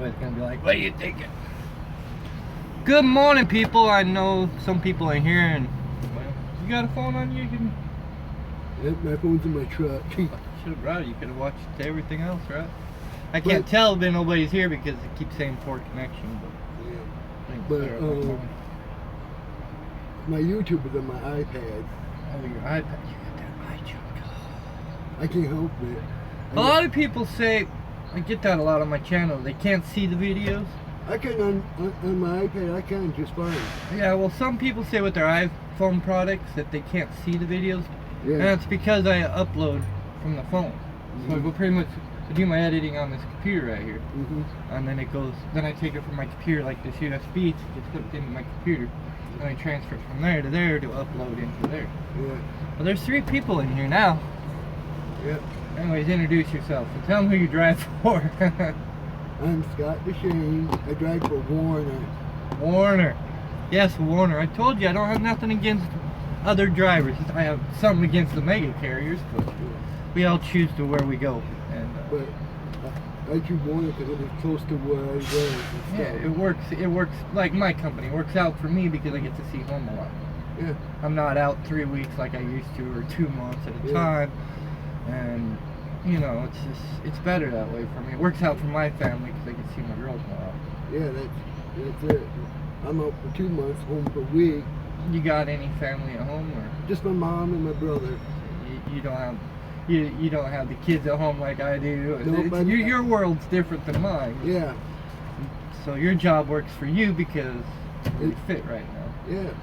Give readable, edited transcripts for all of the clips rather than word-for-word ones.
everybody's gonna be like, what are you thinking? Good morning, people. I know some people in here, and well, you got a phone on you? You can... Yep, my phone's in my truck. Should have brought it. You could have watched everything else, right? I can't tell that nobody's here because it keeps saying poor connection. But my YouTube is on my iPad. Oh, your iPad. You got that iJunk. I can't help it. A lot of people say, I get that a lot on my channel, they can't see the videos. I can on my iPad. I can just fine. Yeah, well, some people say with their iPhone products that they can't see the videos, yeah. And it's because I upload from the phone. So I go pretty much do my editing on this computer right here, and then it goes. Then I take it from my computer like this USB, it gets hooked into my computer, and I transfer it from there to upload into there. Yeah. Well, there's 3 people in here now. Yep. Anyways, introduce yourself and tell them who you drive for. I'm Scott DeShane. I drive for Warner. Warner. Yes, Warner. I told you I don't have nothing against other drivers. I have something against the mega carriers, but we all choose to where we go. And but I choose Warner because it was close to where I live. Yeah, it works. It works like my company. It works out for me because I get to see home a lot. Yeah. I'm not out 3 weeks like I used to, or 2 months at a time. And you know, it's better that way for me. It works out for my family because I can see my girls more often. Yeah, that's it. I'm out for 2 months, home for a week. You got any family at home, or just my mom and my brother? You don't have you don't have the kids at home like I do. Nope, your world's different than mine. Yeah. So your job works for you because it fit right now. Yeah,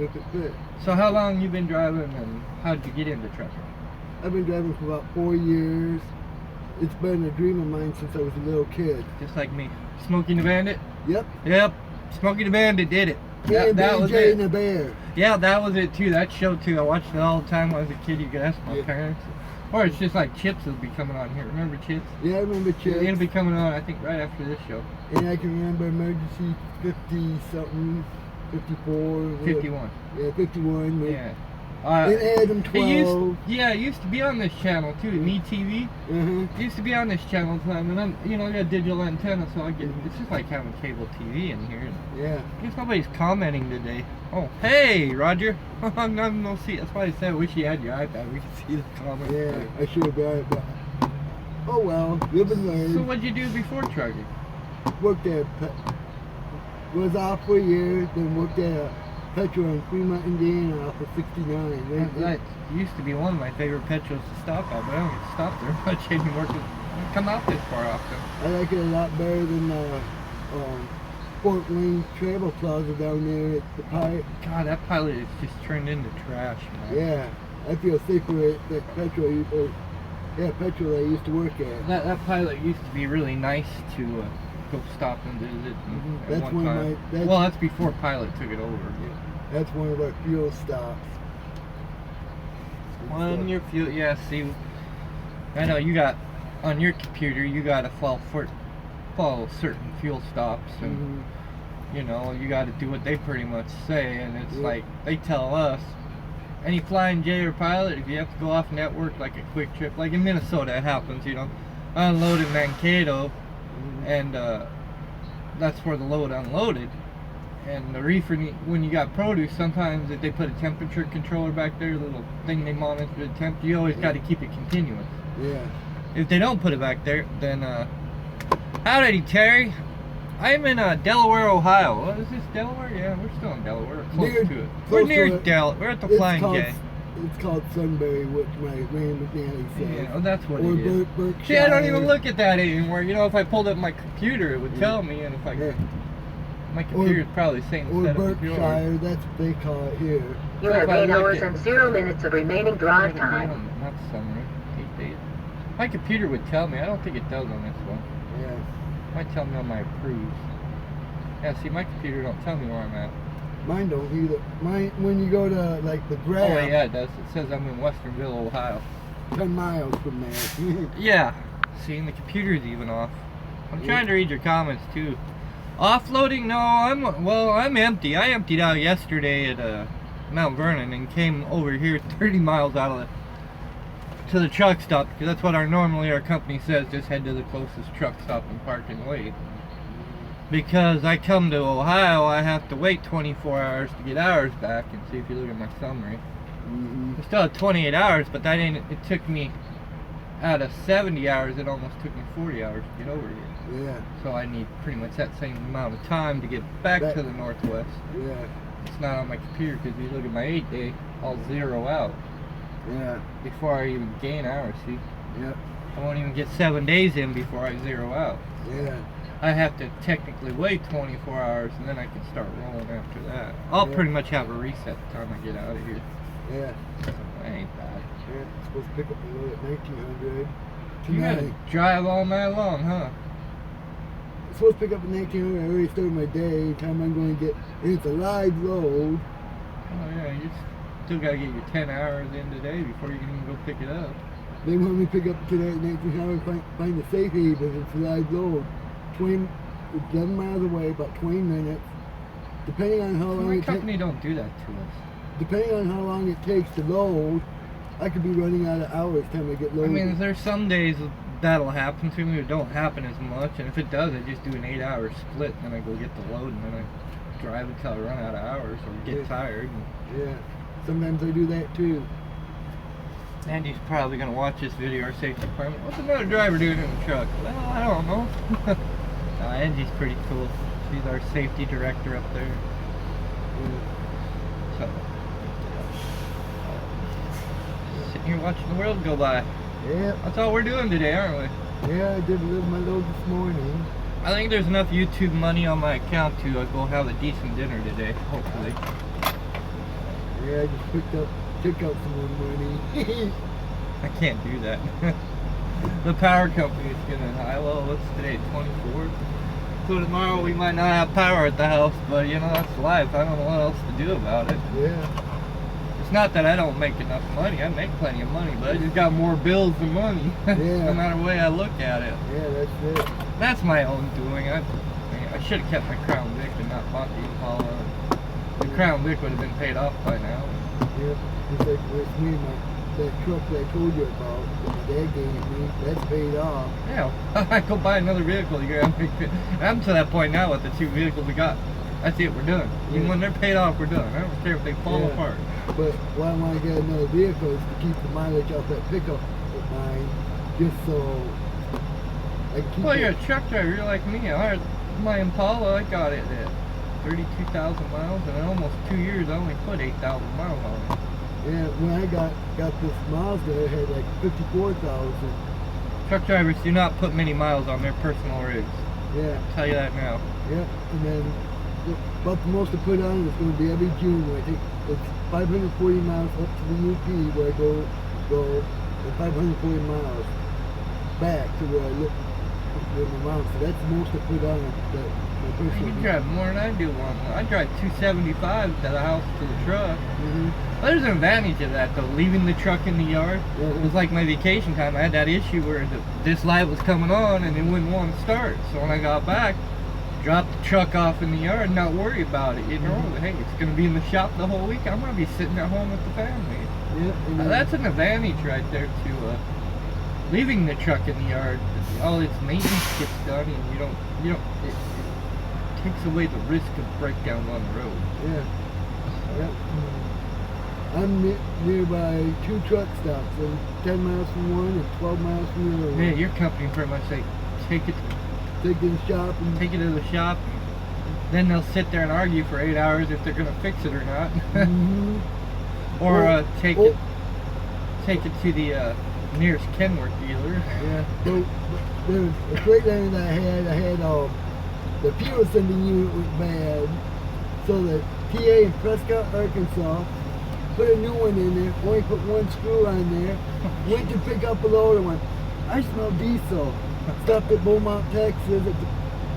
if it fit. So how long you been driving, and how did you get into trucking? I've been driving for about 4 years. It's been a dream of mine since I was a little kid. Just like me. Smokey the Bandit? Yep. Yep. Smokey the Bandit did it. That was it. And the Bear. Yeah, that was it too. That show too. I watched it all the time when I was a kid. You could ask my parents. Or it's just like Chips will be coming on here. Remember Chips? Yeah, I remember Chips. It'll be coming on, I think, right after this show. And I can remember Emergency 50-something, 54. 51. Yeah, 51. Yeah. And Adam 12. It used to be on this channel too, Me TV. It used to be on this channel time, and then I got a digital antenna, so it's just like having cable TV in here. Yeah. I guess nobody's commenting today. Oh, hey, Roger. No, see, that's why I said I wish you had your iPad. We could see the comments. Yeah, I should have got it, but oh well, live and learn. So what'd you do before trucking? Worked at was off for a year, then worked at petrol in Fremont, Indiana, off of 69. That used to be one of my favorite petros to stop at, but I don't get to stop there much anymore because I don't come out this far often. I like it a lot better than Fort Wayne Travel Plaza down there at the Pilot. God, that Pilot is just turned into trash, man. Yeah, I feel safer at that petrol. Petrol I used to work at. That Pilot used to be really nice to go stop and visit. That's one of my. Well, that's before Pilot took it over. Yeah. That's one of our fuel stops. On your fuel, yeah. See, I know you got on your computer. You got to follow certain fuel stops, and you know you got to do what they pretty much say. And it's like they tell us, any Flying J or Pilot, if you have to go off network, like a quick trip, like in Minnesota, it happens. You know, unload in Mankato, and that's where the load unloaded. And the reefer, when you got produce, sometimes if they put a temperature controller back there, a little thing they monitor the temp, you always got to keep it continuous. Yeah. If they don't put it back there, then howdy Terry, I'm in Delaware, Ohio. What is this, Delaware? Yeah, we're still in Delaware. Close to it. We're near Delaware. We're at the Flying J. It's called Sunbury, which my Rand McNally said. Yeah, well, that's what it is. Berkshire. See, I don't even look at that anymore. You know, if I pulled up my computer, it would tell me, and if I my computer is probably the same setup as yours. Berkshire, that's what they call it here. You have 8 hours and 0 minutes of remaining drive time. Not summary. 8 days. My computer would tell me. I don't think it does on this one. Yeah. It might tell me on my approves. Yeah, see, my computer don't tell me where I'm at. Mine don't either. Mine, when you go to like the graph. Oh yeah, it does. It says I'm in Westernville, Ohio. 10 miles from there. Yeah. See, and the computer's even off. I'm trying to read your comments too. Offloading? No, I'm empty. I emptied out yesterday at Mount Vernon and came over here 30 miles out of to the truck stop, because that's what normally our company says. Just head to the closest truck stop and park and wait. Because I come to Ohio, I have to wait 24 hours to get hours back. And see if you look at my summary. I still have 28 hours, but that ain't. It took me out of 70 hours. It almost took me 40 hours to get over here. Yeah. So I need pretty much that same amount of time to get back to the Northwest. Yeah. It's not on my computer because if you look at my 8-day, I'll zero out. Yeah. Before I even gain hours, see? Yep. I won't even get 7 days in before I zero out. Yeah. I have to technically wait 24 hours and then I can start rolling after that. I'll pretty much have a reset the time I get out of here. Yeah. So that ain't bad. Yeah. Supposed to pick up a load at 1900 You tonight. gotta drive all night long, huh? Supposed to pick up at 1900. I already started my day. Time I'm going to get. It's a live load. Oh yeah, you still gotta get your 10 hours in today before you can even go pick it up. They want me to pick up today at 1900. Find a safe haven. It's a live load. 11 miles away, about 20 minutes. Depending on how long My it takes. company don't do that to us. Depending on how long it takes to load, I could be running out of hours time I get I loaded. mean, there's some days that'll happen to me. It don't happen as much, and if it does, I just do an 8-hour split, and then I go get the load, and then I drive until I run out of hours or get tired. Yeah, sometimes I do that too. Andy's probably gonna watch this video. Our safety department. What's another driver doing in the truck? Well, I don't know. Angie's pretty cool. She's our safety director up there. So, sitting here watching the world go by. Yeah. That's all we're doing today, aren't we? Yeah, I did my load this morning. I think there's enough YouTube money on my account to go have a decent dinner today, hopefully. Yeah, I just took out some more money. I can't do that. The power company is getting high. Well, what's today, 24th? So tomorrow we might not have power at the house, but you know, that's life. I don't know what else to do about it. Yeah. It's not that I don't make enough money. I make plenty of money, but I just got more bills than money. Yeah. No matter the way I look at it. Yeah, that's it. That's my own doing. I should have kept my Crown Vic and not bought the Impala. The Crown Vic would have been paid off by now. Yep. Just like with me, that truck that I told you about that my dad gave me, that's paid off. Yeah, I go buy another vehicle. I'm to that point now with the 2 vehicles we got. That's it, we're done. Even when they're paid off, we're done. I don't care if they fall apart. But why I want to get another vehicle is to keep the mileage off that pickup of mine, just so I can keep Well, it. you're a truck driver. You're like me. My Impala, I got it at 32,000 miles, and in almost 2 years, I only put 8,000 miles on it. Yeah, when I got this Mazda, it had like 54,000. Truck drivers do not put many miles on their personal rigs. Yeah. I'll tell you that now. Yeah, and then about the most I put on is going to be every June. I think it's 540 miles up to the UP where I go and 540 miles back to where I live with my mom. So that's the most I put on my personal. You drive more than I do. I drive 275 to the house to the truck. Well, there's an advantage of that though, leaving the truck in the yard. It was like my vacation time. I had that issue where this light was coming on and it wouldn't want to start. So when I got back, dropped the truck off in the yard and not worry about it. You know, hey, it's going to be in the shop the whole week. I'm going to be sitting at home with the family. Yeah, That's an advantage right there to leaving the truck in the yard. All its maintenance gets done and you don't, it takes away the risk of breakdown on the road. Yeah. Yep. I'm nearby 2 truck stops, and 10 miles from one and 12 miles from the other one. Yeah, your company pretty much say, take it Take it to the shop and to the shop. Then they'll sit there and argue for 8 hours if they're going to fix it or not. Or take it to the nearest Kenworth dealer. Yeah. So the Freightliner that I had the fuel sending unit was bad. So the TA in Prescott, Arkansas, put a new one in there, only put 1 screw on there, went to pick up a load and went, I smell diesel. Stopped at Beaumont, Texas, at the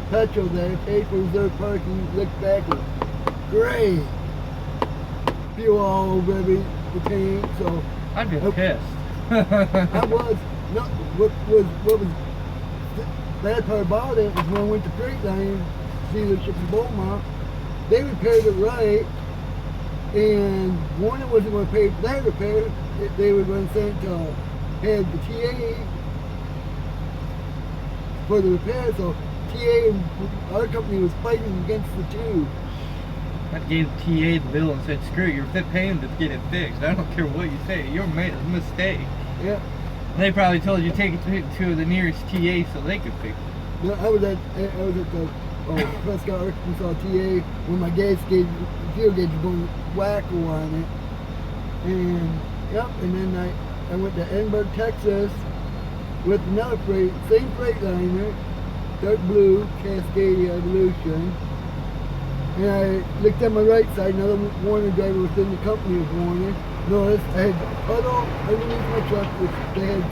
petrol there, paid for reserve parking, looked back and great. Fuel all over the tank, so I'd be pissed. I was. No, what was the bad part about it is when I went to Freightliner dealership in Beaumont, they repaired it right, and Warner wasn't going to pay for that repair. They were going to send it to had the TA for the repair, so TA and our company was fighting against the two. I gave TA the bill and said, screw it, you're paying to get it fixed. I don't care what you say, you made a mistake. Yeah. They probably told you take it to the nearest TA so they could fix it. No, I was at the Prescott, Arkansas TA when my fuel gauge was going wacko on it. And yep, and then I went to Edinburgh, Texas with another same Freightliner, dark blue, Cascadia Evolution. And I looked at my right side, another warning driver within the company was warning. Noticed I had a puddle underneath my truck, which they had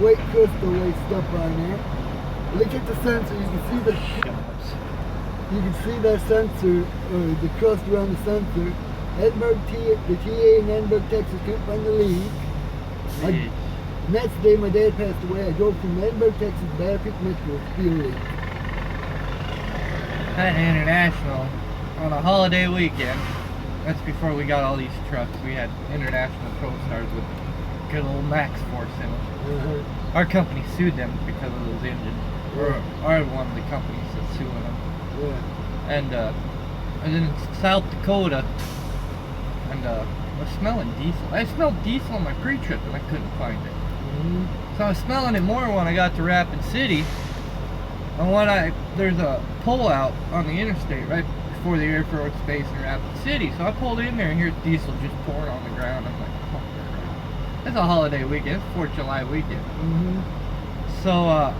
white crystal white stuff on there. I looked at the sensor, you can see the sensor, or the crust around the sensor. The TA in Edinburgh, Texas couldn't find the leak. And that's the day my dad passed away. I drove from Edinburgh, Texas to Battle Creek, Michigan with a fuel leak. At International, on a holiday weekend, that's before we got all these trucks, we had International ProStars with good old Max Force in them. Our company sued them because of those engines. We're one of the companies that's suing them. Yeah. And then in South Dakota, and I was smelling diesel. I smelled diesel on my pre-trip and I couldn't find it. So I was smelling it more when I got to Rapid City. And there's a pull-out on the interstate right before the Air Force Base in Rapid City. So I pulled in there and here's diesel just pouring on the ground. I'm like, oh crap. It's a holiday weekend. It's 4th of July weekend. So I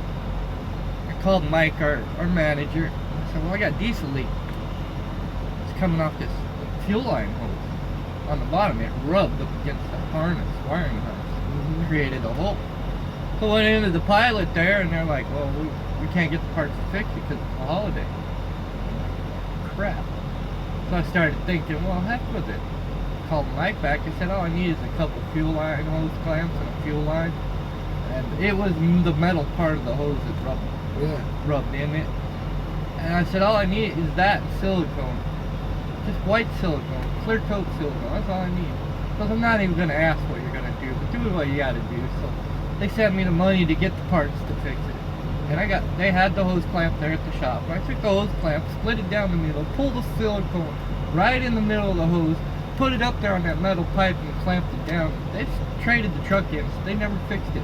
called Mike, our manager. I said, well, I got diesel leak. It's coming off this fuel line hose on the bottom. It rubbed up against the harness, wiring harness, created a hole. So I went into the pilot there, and they're like, well, we can't get the parts to fix it because it's a holiday. Crap. So I started thinking, well, heck with it. Called Mike back. I said, all I need is a couple fuel line hose clamps and a fuel line. And it was the metal part of the hose that rubbed in it. And I said, all I need is that and silicone. Just white silicone, clear coat silicone, that's all I need. Because I'm not even going to ask what you're going to do, but do what you got to do. So they sent me the money to get the parts to fix it. And they had the hose clamp there at the shop. And I took the hose clamp, split it down the middle, pulled the silicone right in the middle of the hose, put it up there on that metal pipe and clamped it down. They traded the truck in, so they never fixed it.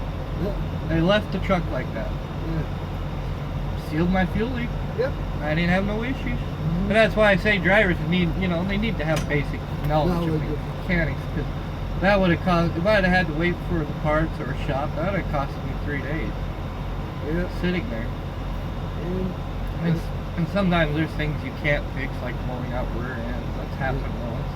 They left the truck like that. Sealed my fuel leak. I didn't have no issues. But that's why I say drivers need, they need to have basic knowledge of mechanics. Because that would have cost, if I'd have had to wait for the parts or a shop, that would have cost me 3 days. Sitting there. And sometimes there's things you can't fix, like blowing out rear ends. That's happened once.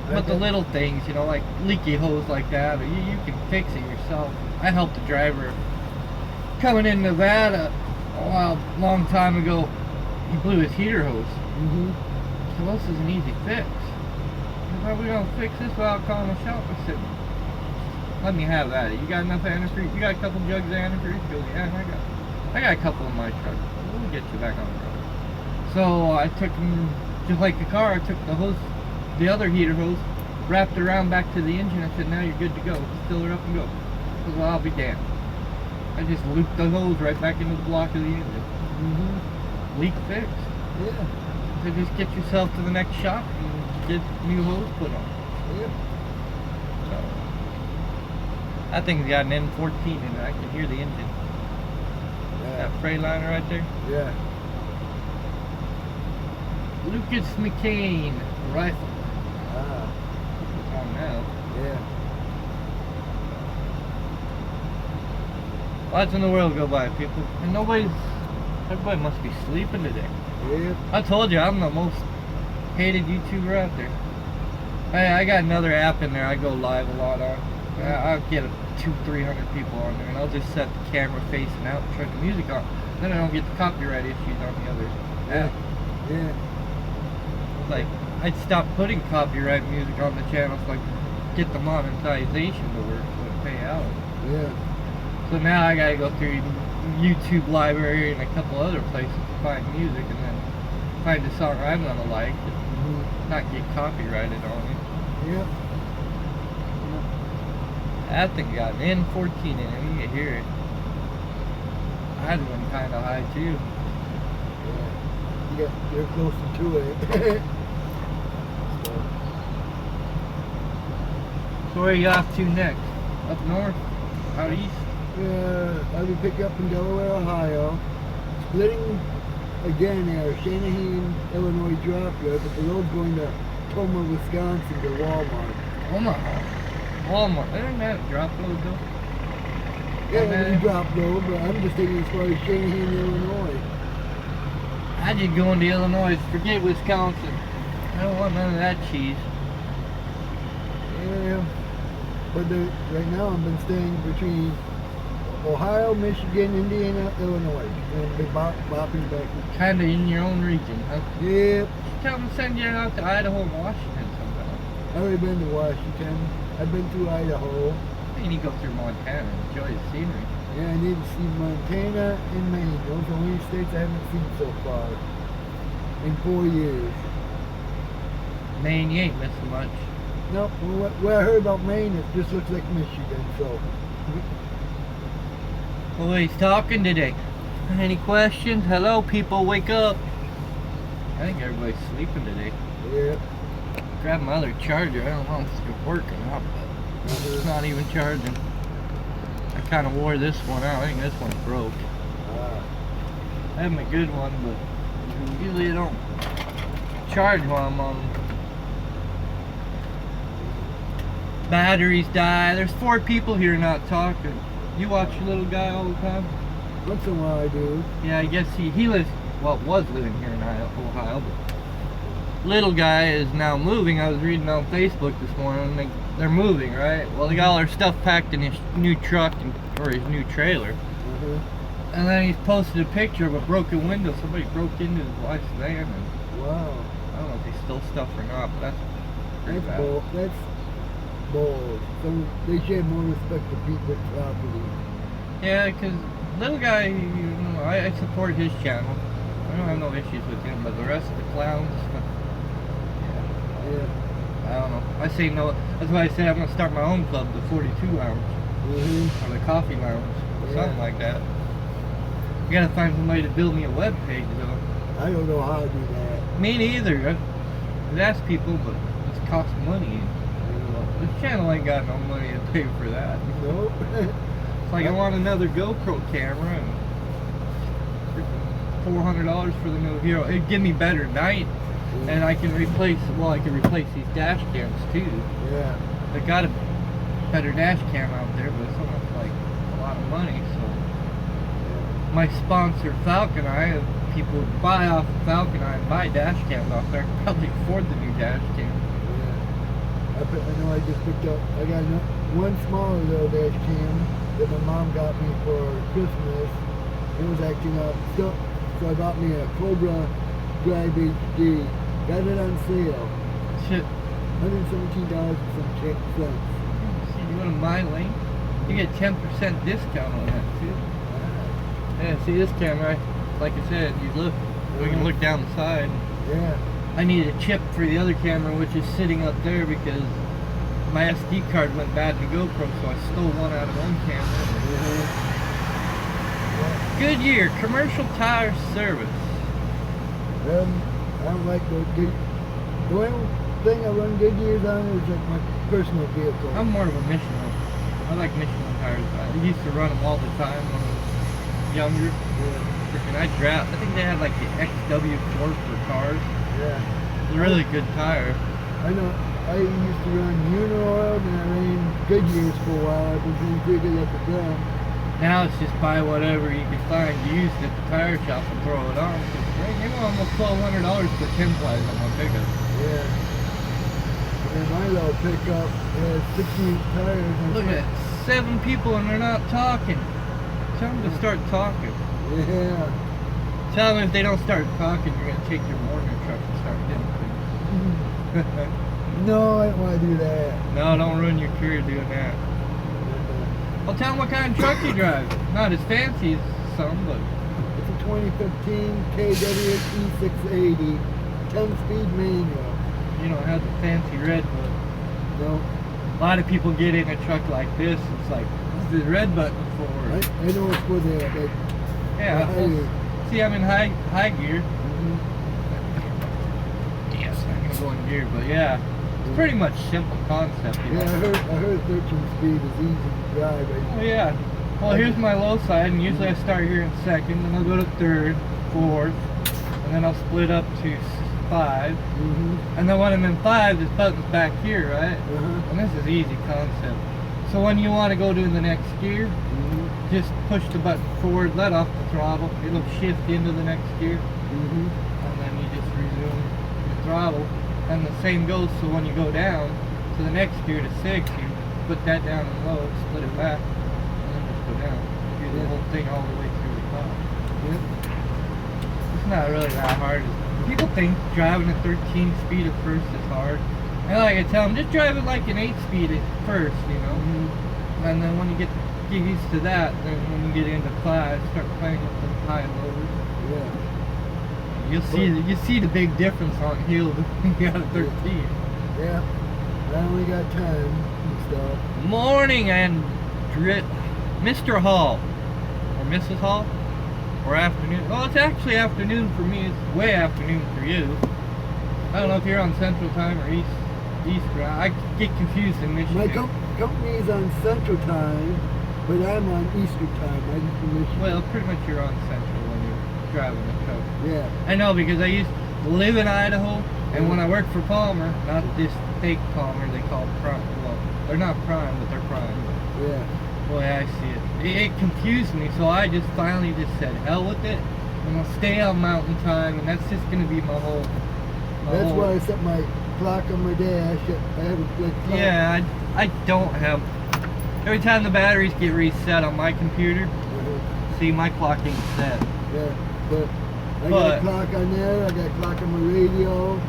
But the little things, like leaky hose like that, you can fix it yourself. I helped a driver coming in Nevada a long time ago. He blew his heater hose. So this is an easy fix. How are we gonna fix this without calling the shop? I said, let me have at it. You got enough antifreeze? You got a couple jugs of antifreeze? He goes, yeah, I got a couple in my truck. We'll get you back on the road. So I took him, just like the car, I took the hose, the other heater hose, wrapped it around back to the engine. I said, now you're good to go. Fill her up and go. He goes, well, I'll be damned. I just looped the hose right back into the block of the engine. Leak fixed. So just get yourself to the next shop and get new hose put on. So that thing's got an N14 in it. I can hear the engine. That Freightliner right there. Lucas McCain rifle. On now. Lots in the world go by, people, and everybody must be sleeping today. I told you, I'm the most hated YouTuber out there. I got another app in there I go live a lot on. I'll get 200-300 people on there, and I'll just set the camera facing out and turn the music on. Then I don't get the copyright issues on the other app. Like, I'd stop putting copyright music on the channel so I could get the monetization to work, so it pay out. So now I gotta go through YouTube library and a couple other places to find music, and then find a song I'm gonna like, and not get copyrighted on it. That thing got an N14 in it, you can hear it. I had one kind of high too. Yeah. You're closer to it. So where are you off to next? Up north? Out east? Yeah, I'll be picking up in Delaware, Ohio. Splitting again there, Shanahan, Illinois drop yard, but the road's going to Toma, Wisconsin to Walmart. Omaha. Walmart. Isn't that a drop load though? Yeah, it's a drop load, but I'm just thinking as far as Shanahan, Illinois. I just go into Illinois. Forget Wisconsin. I don't want none of that cheese. Yeah, but right now I've been staying between Ohio, Michigan, Indiana, Illinois, and been bopping back. Kind of in your own region, huh? Yep. Tell them to send you out to Idaho and Washington sometime. I've already been to Washington. I've been through Idaho. You need to go through Montana and enjoy the scenery. Yeah, I need to see Montana and Maine. Those are the only states I haven't seen so far in 4 years. Maine, you ain't missing much. Nope. Well, what I heard about Maine, it just looks like Michigan. So. Well, he's talking today. Any questions? Hello, people, wake up. I think everybody's sleeping today. Yeah. Grab my other charger. I don't know if it's working or not, but it's not even charging. I kind of wore this one out. I think this one's broke. I have a good one, but usually I don't charge while I'm on. Batteries die. There's 4 people here not talking. You watch your little guy all the time? Once in a while I do. Yeah, I guess he lives, well, was living here in Ohio, but little guy is now moving. I was reading on Facebook this morning, they're moving, right? Well, they got all their stuff packed in his new truck, or his new trailer. And then he's posted a picture of a broken window. Somebody broke into his wife's van. And Wow. I don't know if they stole stuff or not, but that's pretty That's bad. bold. That's bold. So they should have more respect for people's property. Yeah, because little guy, you know, I support his channel. I don't have no issues with him, but the rest of the clowns, Yeah. I don't know. I say no. That's why I said I'm gonna start my own club, the 42 Lounge, or the Coffee Lounge, something like that. I gotta find somebody to build me a web page though. I don't know how to do that. Me neither. I've asked people, but it's cost money. This channel ain't got no money to pay for that. Nope. It's like I want another GoPro camera and $400 for the new Hero. It'd give me better night, and I can replace. Well, I can replace these dash cams too. Yeah. They got a better dash cam out there, but it's almost like a lot of money. So my sponsor Falcon Eye, people would buy off of Falcon Eye and buy dash cams off there. Probably afford the new dash cam. I know I just picked up, I got one smaller little dash cam that my mom got me for Christmas. It was acting up. So I bought me a Cobra Drive HD. Got it on sale. Shit. $117 and some cents. See, you go to my link, you get 10% discount on that too. Yeah, see this camera, like I said, you look, we can look down the side. Yeah. I need a chip for the other camera, which is sitting up there because my SD card went bad in the GoPro, so I stole one out of one camera. Goodyear Commercial Tire Service. I don't like those good. The only thing I run Goodyears on is like my personal vehicle. I'm more of a Michelin. I like Michelin tires. I used to run them all the time when I was younger. And I think they had like the XW4 for cars. Yeah. It's a really good tire. I know. I used to run Unioil, and I ran Goodyears for a while. I've been doing pretty good at them. Now it's just buy whatever you can find used at the tire shop and throw it on. You know, almost $1,200 for 10 plies on my pickup. Yeah. And my little pickup has 60-inch tires. And Look at that, 7 people and they're not talking. Tell them to start talking. Yeah. Tell them if they don't start talking, you're going to take your mortar truck and start hitting things. No, I don't want to do that. No, don't ruin your career doing that. Well, tell them what kind of truck you drive. Not as fancy as some, but... It's a 2015 KWS E680, 10-speed manual. You don't have the fancy red, but... No. A lot of people get in a truck like this, it's like, what's the red button for? I know it's for the Yeah. Higher. Well, see, I'm in high gear. Mhm. Yes, I'm gonna go in gear, but yeah, it's pretty much simple concept. You Yeah, know? I heard 13 speed is easy to drive. Oh yeah. Well, here's my low side, and usually I start here in second, then I'll go to third, fourth, and then I'll split up to 5. And then when I'm in 5, this button's back here, right? And this is easy concept. So when you want to go to the next gear, just push the button forward, let off the throttle, it'll shift into the next gear, and then you just resume your throttle. And the same goes, so when you go down to the next gear to 6, you put that down in low, split it back, and then just go down. Do the whole thing all the way through the top. It's not really that hard. People think driving a 13 speed at first is hard. And like I tell them, just drive it like an 8 speed at first, you know. And then when you get used to that, then when you get into 5, start playing with the high and lows. You'll see the big difference on hill when you got a 13. Yeah. I only got time and stuff. Morning and Mr. Hall. Or Mrs. Hall? Or afternoon. Well, it's actually afternoon for me. It's way afternoon for you. I don't know if you're on Central Time or Eastern. I get confused in Michigan. My company is on Central Time, but I'm on Eastern Time. I'm from Michigan. Well, pretty much you're on Central when you're driving the truck. Yeah. I know, because I used to live in Idaho, and when I worked for Palmer, not this fake Palmer, they call Prime. Well, they're not Prime, but they're Prime. Yeah. Boy, I see it. It confused me, so I just finally just said, hell with it, and I'll stay on Mountain Time, and that's just going to be my whole... That's why I set my clock on my dash. I have a good clock. Yeah, I don't have... Every time the batteries get reset on my computer, see, my clock ain't set. Yeah, but I got a clock on there, I got a clock on my radio,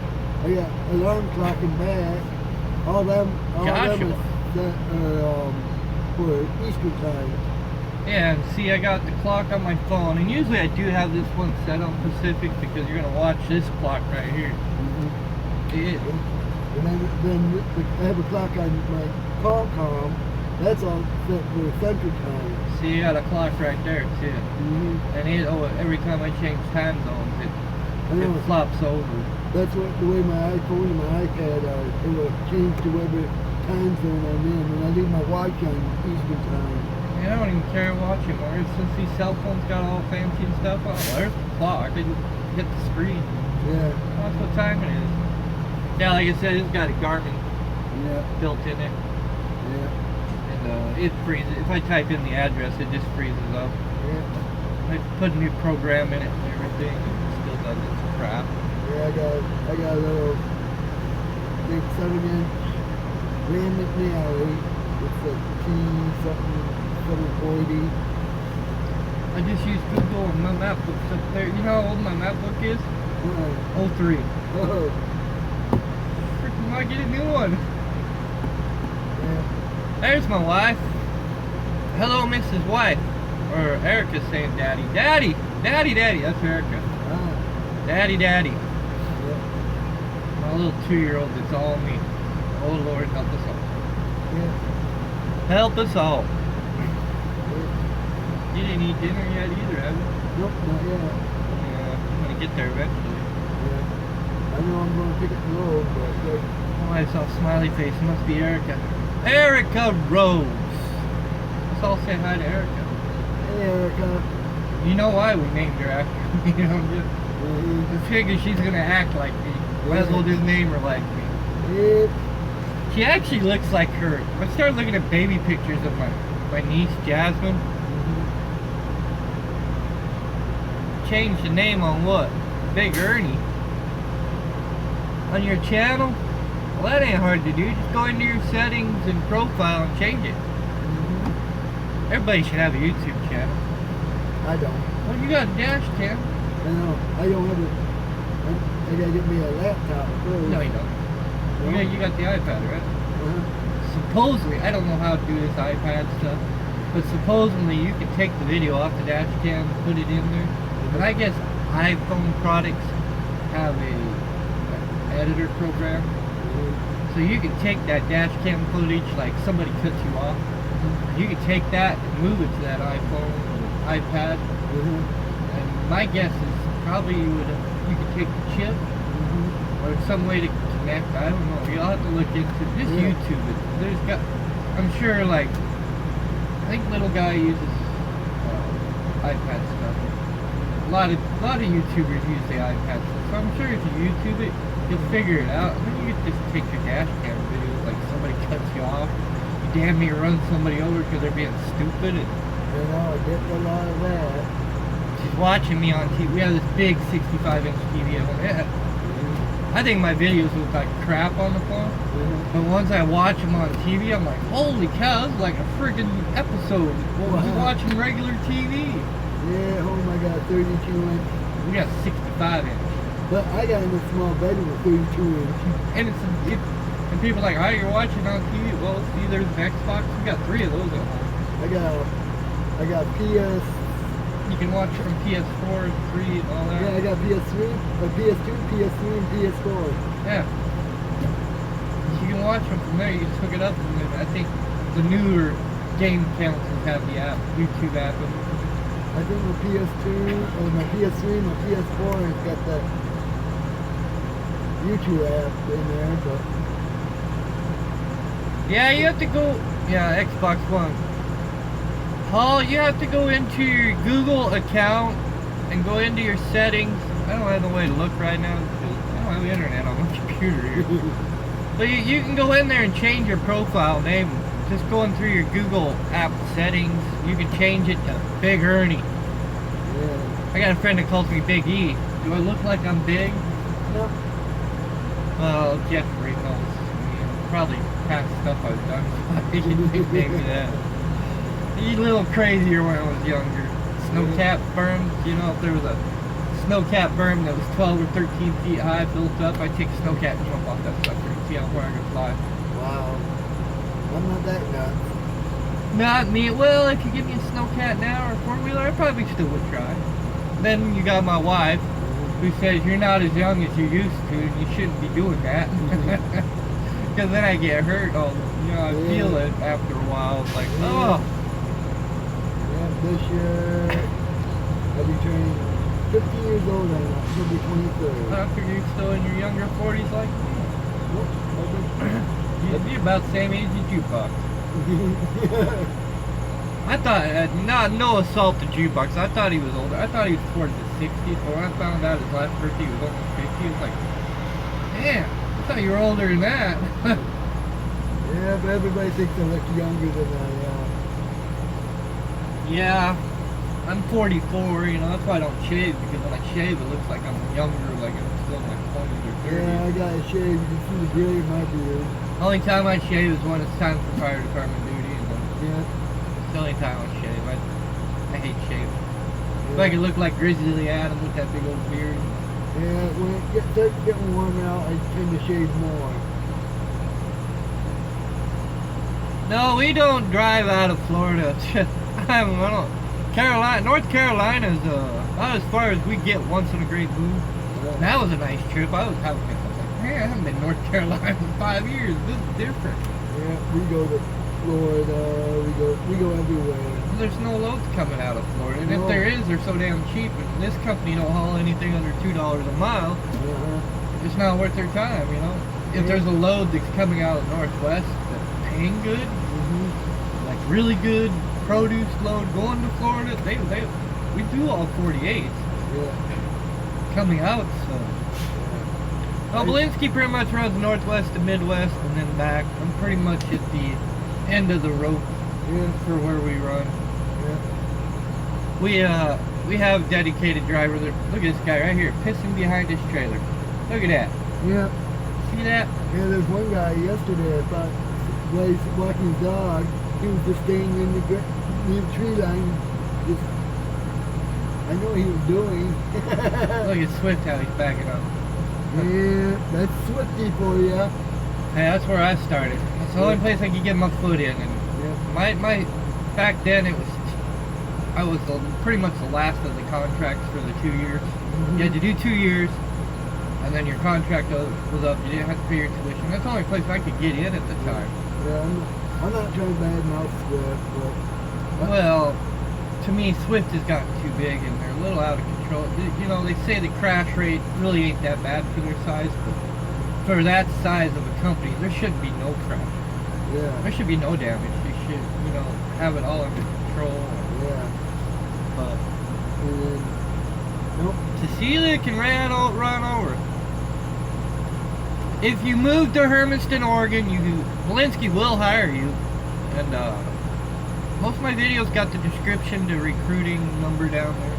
I got alarm clock in back. All them is set, for Eastern Time. Yeah, and see, I got the clock on my phone, and usually I do have this one set on Pacific because you're gonna watch this clock right here. And then I have a clock on my Qualcomm. That's all set for Central Time. See, you got a clock right there too. And every time I change time zones, it flops over. That's the way my iPhone and my iPad are. It will change to whatever time zone I'm in, and I leave my watch on Eastern Time. I don't even care to watch it more. Since these cell phones got all fancy and stuff, oh, there's the clock. I just hit the screen. Yeah. That's what time it is. Yeah, like I said, it's got a Garmin built in it. Yeah. And it freezes. If I type in the address, it just freezes up. Yeah. I put a new program in it and everything, and it still does its crap. Yeah, I got a little big 7-inch Ram McNally. It's a T-something 740. I just use Google and my map book's up there. You know how old my map book is? 03. Oh. Freaking might get a new one. Yeah. There's my wife. Hello, Mrs. Wife. Or Erica's saying daddy. Daddy! Daddy, daddy. That's Erica. Daddy, daddy. Yeah. My little 2-year-old, it's all me. Oh Lord, help us all. Yeah. Help us all. You didn't eat dinner yet either, have you? Nope, not yet. Yeah, I'm gonna get there eventually. Yeah. I know I'm gonna pick up the road, but Oh, I saw a smiley face. It must be Erica. Erica Rose. Let's all say hi to Erica. hey, Erica. You know why we named her after me, don't you? I figure she's gonna act like me. Might as well just name her like me. Yep. She actually looks like her. I started looking at baby pictures of my niece Jasmine. Change the name on what? Big Ernie. On your channel? Well, that ain't hard to do. Just go into your settings and profile and change it. Everybody should have a YouTube channel. I don't. Well, you got a dash cam. I know. I don't have a. I gotta get me a laptop first. No, you don't. No? You got the iPad, right? Supposedly, I don't know how to do this iPad stuff, but supposedly you can take the video off the dash cam, put it in there. But I guess iPhone products have a editor program, so you can take that dash cam footage, like somebody cuts you off, you can take that and move it to that iPhone or iPad, my guess is probably you could take the chip or some way to connect. I don't know. You'll have to look into just YouTube it. I'm sure, like, I think little guy uses iPad stuff. A lot of YouTubers use the iPad stuff. So I'm sure if you YouTube it, you'll figure it out. And then you could just take your dash cam videos, like somebody cuts you off, you damn near run somebody over because they're being stupid. And I get a lot of that. she's watching me on TV. We have this big 65-inch TV at home. Yeah. I think my videos look like crap on the phone, but once I watch them on TV, I'm like, holy cow, this is like a friggin' episode. Well, I'm watching regular TV. Yeah, oh my god, 32-inch. We got 65-inch. But I got in a small bedroom with 32-inch. And and people are like, oh, you're watching on TV. Well, see, there's an Xbox. We got 3 of those at home. I got PS. You can watch from PS4, 3, and all that. Yeah, I got PS3, PS2, PS3, and PS4. Yeah. You can watch them from there. You just hook it up, and then I think the newer game consoles have the app, YouTube app. I think my PS2, or my PS3, my PS4 has got that YouTube app in there, but... Yeah, you have to go... Yeah, Xbox One. Paul, you have to go into your Google account and go into your settings. I don't have no way to look right now because I don't have the internet on my computer here. But you can go in there and change your profile name. Just going through your Google app settings, you can change it to Big Ernie. Yeah. I got a friend that calls me Big E. Do I look like I'm big? No. Well, Jeffrey knows. I mean, probably past stuff I've done. He can think maybe that. He's a little crazier when I was younger. Snow-capped berms, you know, if there was a snow-capped berm that was 12 or 13 feet high built up, I'd take a snow-cap and jump off that sucker and see how far I could fly. Wow. I'm not that nuts. Not me. Well, if you give me a snow-cat now or a four-wheeler, I probably still would try. Then you got my wife, who says you're not as young as you used to and you shouldn't be doing that. Because then I get hurt. I feel it after a while. It's like, oh. This year, I'll be turning 50 years old on October 23rd. I figure you're still in your younger 40s like me. You're about the same age as Jukebox. I thought, no assault to Jukebox, I thought he was older. I thought he was towards the 60s, but when I found out his last birthday was almost 50, I was like, damn, I thought you were older than that. Yeah, but everybody thinks I look younger than I am. Yeah, I'm 44, you know, that's why I don't shave, because when I shave it looks like I'm younger, like I'm still in my 20s or 30s. Yeah, I gotta shave, you can see the gray in my beard. Only time I shave is when it's time for fire department duty, and then it's the only time I shave. I hate shaving. Yeah. If I could look like Grizzly Adams with that big old beard. Yeah, when it starts getting warm out, I tend to shave more. No, we don't drive out of Florida. North Carolina's about as far as we get once in a great move. Yeah. That was a nice trip. I was like, man, I haven't been to North Carolina in 5 years. This is different. Yeah, we go to Florida, we go everywhere. There's no loads coming out of Florida, and No. if there is, they're so damn cheap. And this company don't haul anything under $2 a mile. Uh-huh. It's not worth their time, you know. If there's a load that's coming out of Northwest that's paying good, like really good produce load going to Florida, we do all 48s Yeah. coming out. So, well, Belinsky pretty much runs Northwest to Midwest and then back. I'm pretty much at the end of the rope for where we run. Yeah. We have dedicated drivers. Look at this guy right here, pissing behind his trailer. Look at that. Yeah. See that? Yeah, there's one guy yesterday, I thought, while he's walking his dog, he was just staying in the tree line. Just, I know what he was doing. Look at Swift how he's backing up. Yeah, that's Swifty for you. Hey, that's where I started. That's the only place I could get my foot in. And my back then I was pretty much the last of the contracts for the 2 years. You had to do 2 years, and then your contract was up. You didn't have to pay your tuition. That's the only place I could get in at the time. Yeah, I'm not trying to badmouth Swift, but... Well, to me, Swift has gotten too big and they're a little out of control. You know, they say the crash rate really ain't that bad for their size, but for that size of a company, there should be no crash. Yeah. There should be no damage. They should, you know, have it all under control. Yeah. But And nope. Cecilia can run over. If you move to Hermiston, Oregon, Walensky will hire you. And most of my videos got the description to recruiting number down there.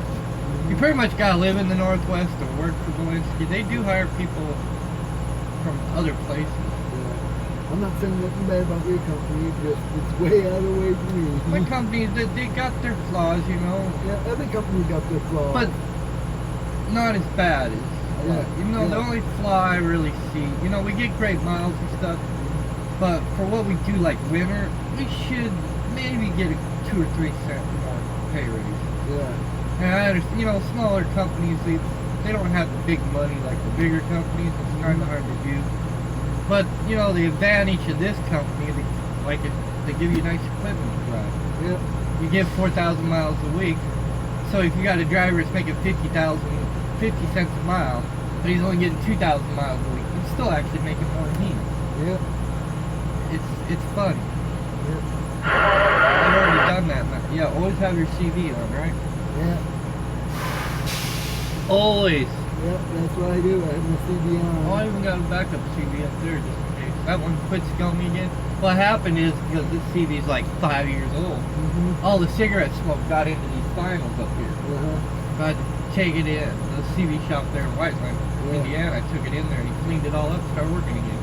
You pretty much gotta live in the Northwest to work for Walensky. They do hire people from other places. Yeah. I'm not saying nothing bad about your company, just it's way out of the way for me. My companies, they got their flaws, you know. Yeah, every company got their flaws. But not as bad as you know, the only flaw I really see, you know, we get great miles and stuff, but for what we do like winter, we should maybe get a 2 or 3 cent more pay raise. Yeah. And I understand, you know, smaller companies, they don't have the big money like the bigger companies. It's kind of hard to do. But, you know, the advantage of this company, they give you nice equipment to drive. Yep. You give 4,000 miles a week. So if you got a driver that's making 50 cents a mile, but he's only getting 2,000 miles a week, he's still actually making more than he is. Yep. It's fun. Yep. I've already done that. Yeah, always have your CV on, right? Yeah. Always. Yep, that's what I do. I have my CD on. Oh, I even got a backup CV up there just in case. That one quits going again. What happened is, because this CV is like 5 years old, all the cigarette smoke got into these finals up here. I had to take it in the CV shop there in Whiteland, Indiana. I took it in there and he cleaned it all up and started working again.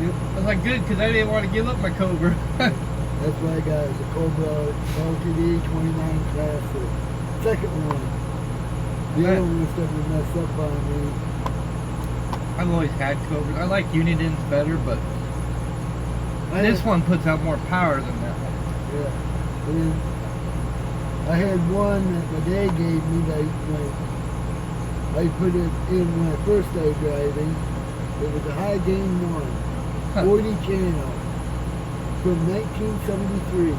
Yep. I was like, good, because I didn't want to give up my Cobra. That's what I got, is a Cobra LTD 29 class, the second one. The other one was starting to mess up on me. I've always had Cobras. I like Unidins better, but this one puts out more power than that one. Yeah. And then I had one that my dad gave me that I put it in when I first started driving. It was a high gain one, 40 channel from 1973.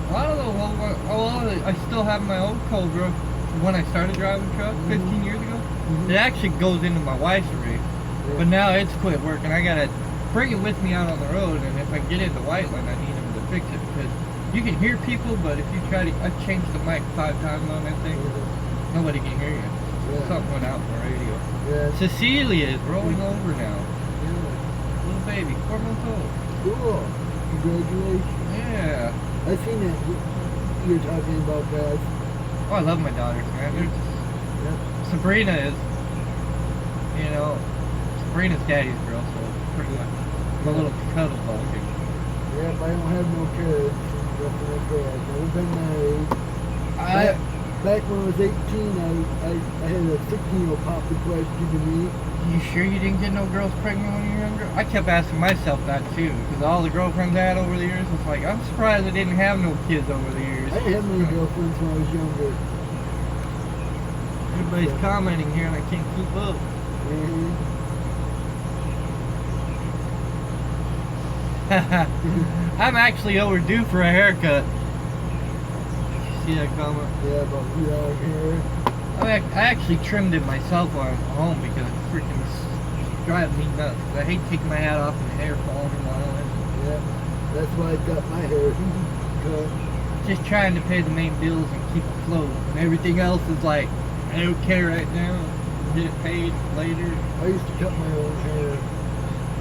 A lot of I still have my old Cobra when I started driving truck 15 years ago. It actually goes into my wife's rig, but now it's quit working. I gotta bring it with me out on the road, and if I get into Whiteland, I need them to fix it because you can hear people, but if you try to, I've changed the mic 5 times on that thing, nobody can hear you. Something went out in the radio. Cecilia is rolling over now. Little baby, 4 months old. Cool. Congratulations. Yeah. I seen that you're talking about that. Oh, I love my daughters, man. They're just, Sabrina is, you know, Sabrina's daddy's girl, so pretty much a little cuddle bug. Yep, I don't have no kids. Nothing like that. Never been married. Back when I was 18, I had a 16-year-old pop the question to me. You sure you didn't get no girls pregnant when you were younger? I kept asking myself that too, because all the girlfriends I had over the years was like, I'm surprised I didn't have no kids over the years. I didn't have many girlfriends when I was younger. Everybody's commenting here and I can't keep up. I'm actually overdue for a haircut. See that comment? Yeah, about your hair. I actually trimmed it myself while I was home because it freaking drives me nuts. I hate taking my hat off and the hair falling in my eyes. Yeah, that's why I got my hair cut. Just trying to pay the main bills and keep afloat. And everything else is like, I don't care right now. Get it paid later. I used to cut my own hair.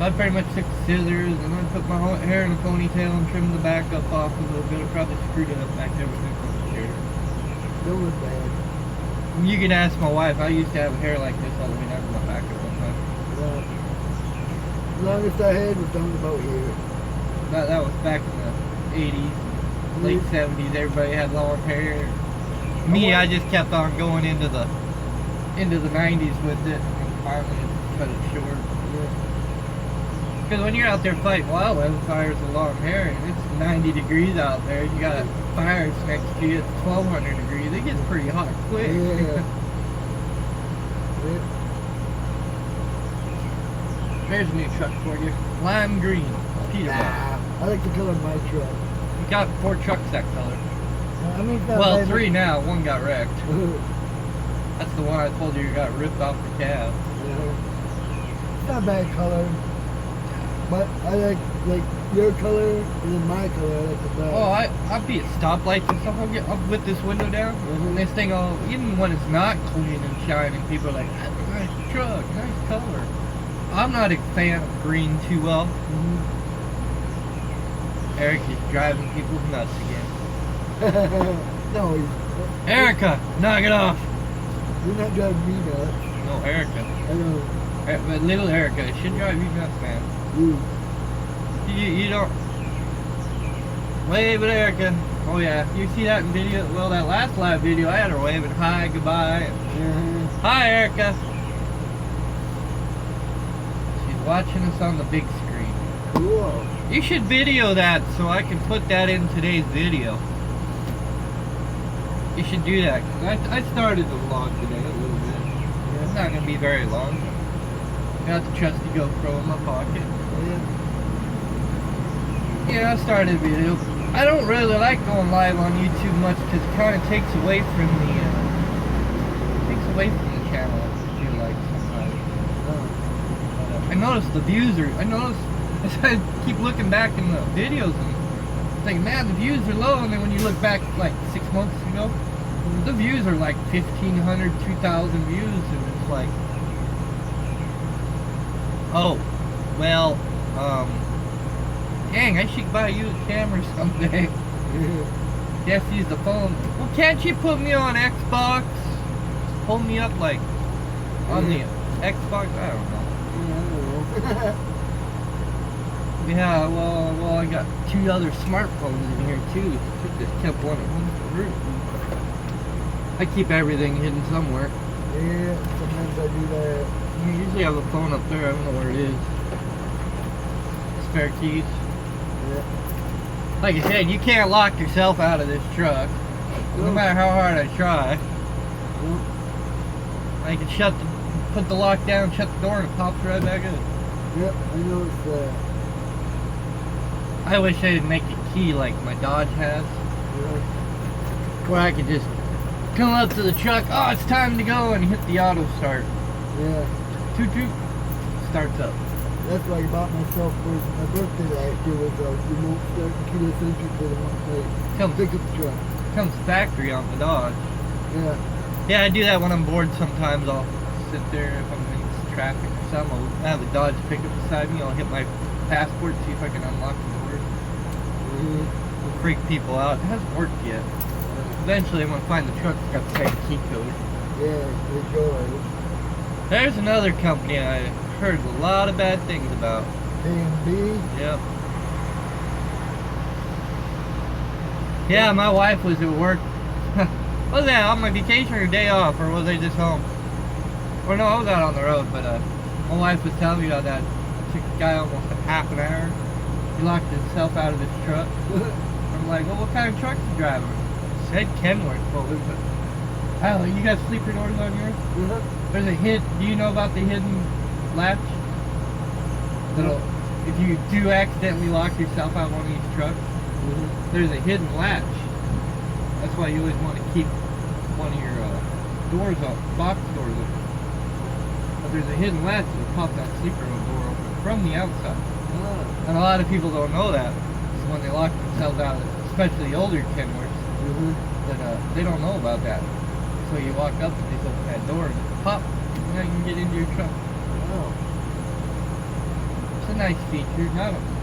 I pretty much took the scissors and then put my hair in a ponytail and trimmed the back up off a little bit. I probably screwed it up back there with the hair. Don't look bad. You can ask my wife. I used to have hair like this all the way down to my back at one time. The longest I had was down about here. That was back in the 80s, late 70s. Everybody had long hair. Me, I just kept on going into the 90s with it, and finally cut it short. Because when you're out there fighting wildfires with long hair, and it's 90 degrees out there, you got a fire next to you, it's 1200 degrees, it gets pretty hot quick. There's a new truck for you. Lime green. Peterbilt. I like the color of my truck. You got 4 trucks that color. I mean, it's not Well, bad. 3 now. 1 got wrecked. That's the one I told you got ripped off the cab. It's not bad color. But I like your color and then my color. I like the black. Oh, I'll be at stoplights and stuff. I'll with this window down. And this thing, even when it's not clean and shining, people are like, that's a nice truck, nice color. I'm not a fan of green too well. Erik is driving people nuts again. No, Erica, knock it off. you're not driving me nuts. No, Erica. I know. But little Erica, it should drive you nuts, man. You don't. Wait, but Erica. Oh yeah, you see that in video? Well, that last live video, I had her waving hi, goodbye. Hi, Erica. She's watching us on the big screen. Cool. You should video that so I can put that in today's video. You should do that. I started the vlog today a little bit. It's not going to be very long. Got the trusty GoPro in my pocket. Yeah, I started a video. I don't really like going live on YouTube much because it kind of takes away from the channel. I feel like sometimes. I noticed the views are. I keep looking back in the videos and thinking, man, the views are low. And then when you look back like 6 months ago, the views are like 1,500, 2,000 views, and it's like, oh, well, dang, I should buy you a camera someday. Yes, use the phone. Well, can't you put me on Xbox? Hold me up like on the Xbox? I don't know. Yeah, well, I got 2 other smartphones in here too. Just kept one at home for the room. I keep everything hidden somewhere. Yeah, sometimes I do that. You usually have a phone up there. I don't know where it is. Spare keys. Yeah. Like I said, you can't lock yourself out of this truck. No matter how hard I try. I can put the lock down, shut the door, and it pops right back in. Yep, I noticed that. I wish they'd make a key like my Dodge has. Where I could just come up to the truck, oh, it's time to go, and hit the auto start. Yeah. Toot toot. Starts up. That's why I bought myself for my birthday last year was a remote start keyless entry for the pickup truck. Comes factory on the Dodge. Yeah. Yeah, I do that when I'm bored sometimes. I'll sit there if I'm in traffic or something. I'll have the Dodge pickup beside me. I'll hit my passport, see if I can unlock the doors. It'll freak people out. It hasn't worked yet. Eventually I'm going to find the truck that's got the same key code. Yeah, they go. There's another company I heard a lot of bad things about. A&B? Yep. Yeah, my wife was at work. Was that on my vacation or day off, or was I just home? Or no, I was out on the road, but my wife was telling me about that. It took the guy almost a half an hour. He locked himself out of his truck. I'm like, well, what kind of truck you driving? It said Kenworth. Well, I don't know, you got sleeper doors on yours? There's a do you know about the hidden latch? If you do accidentally lock yourself out of one of these trucks, there's a hidden latch. That's why you always want to keep one of your doors up, box doors open. But there's a hidden latch that pops that sleeper door open from the outside. And a lot of people don't know that. So when they lock themselves out, especially the older Kenworths, that they don't know about that. So you walk up and just open that door and pop, now you can get into your truck. Wow. It's a nice feature.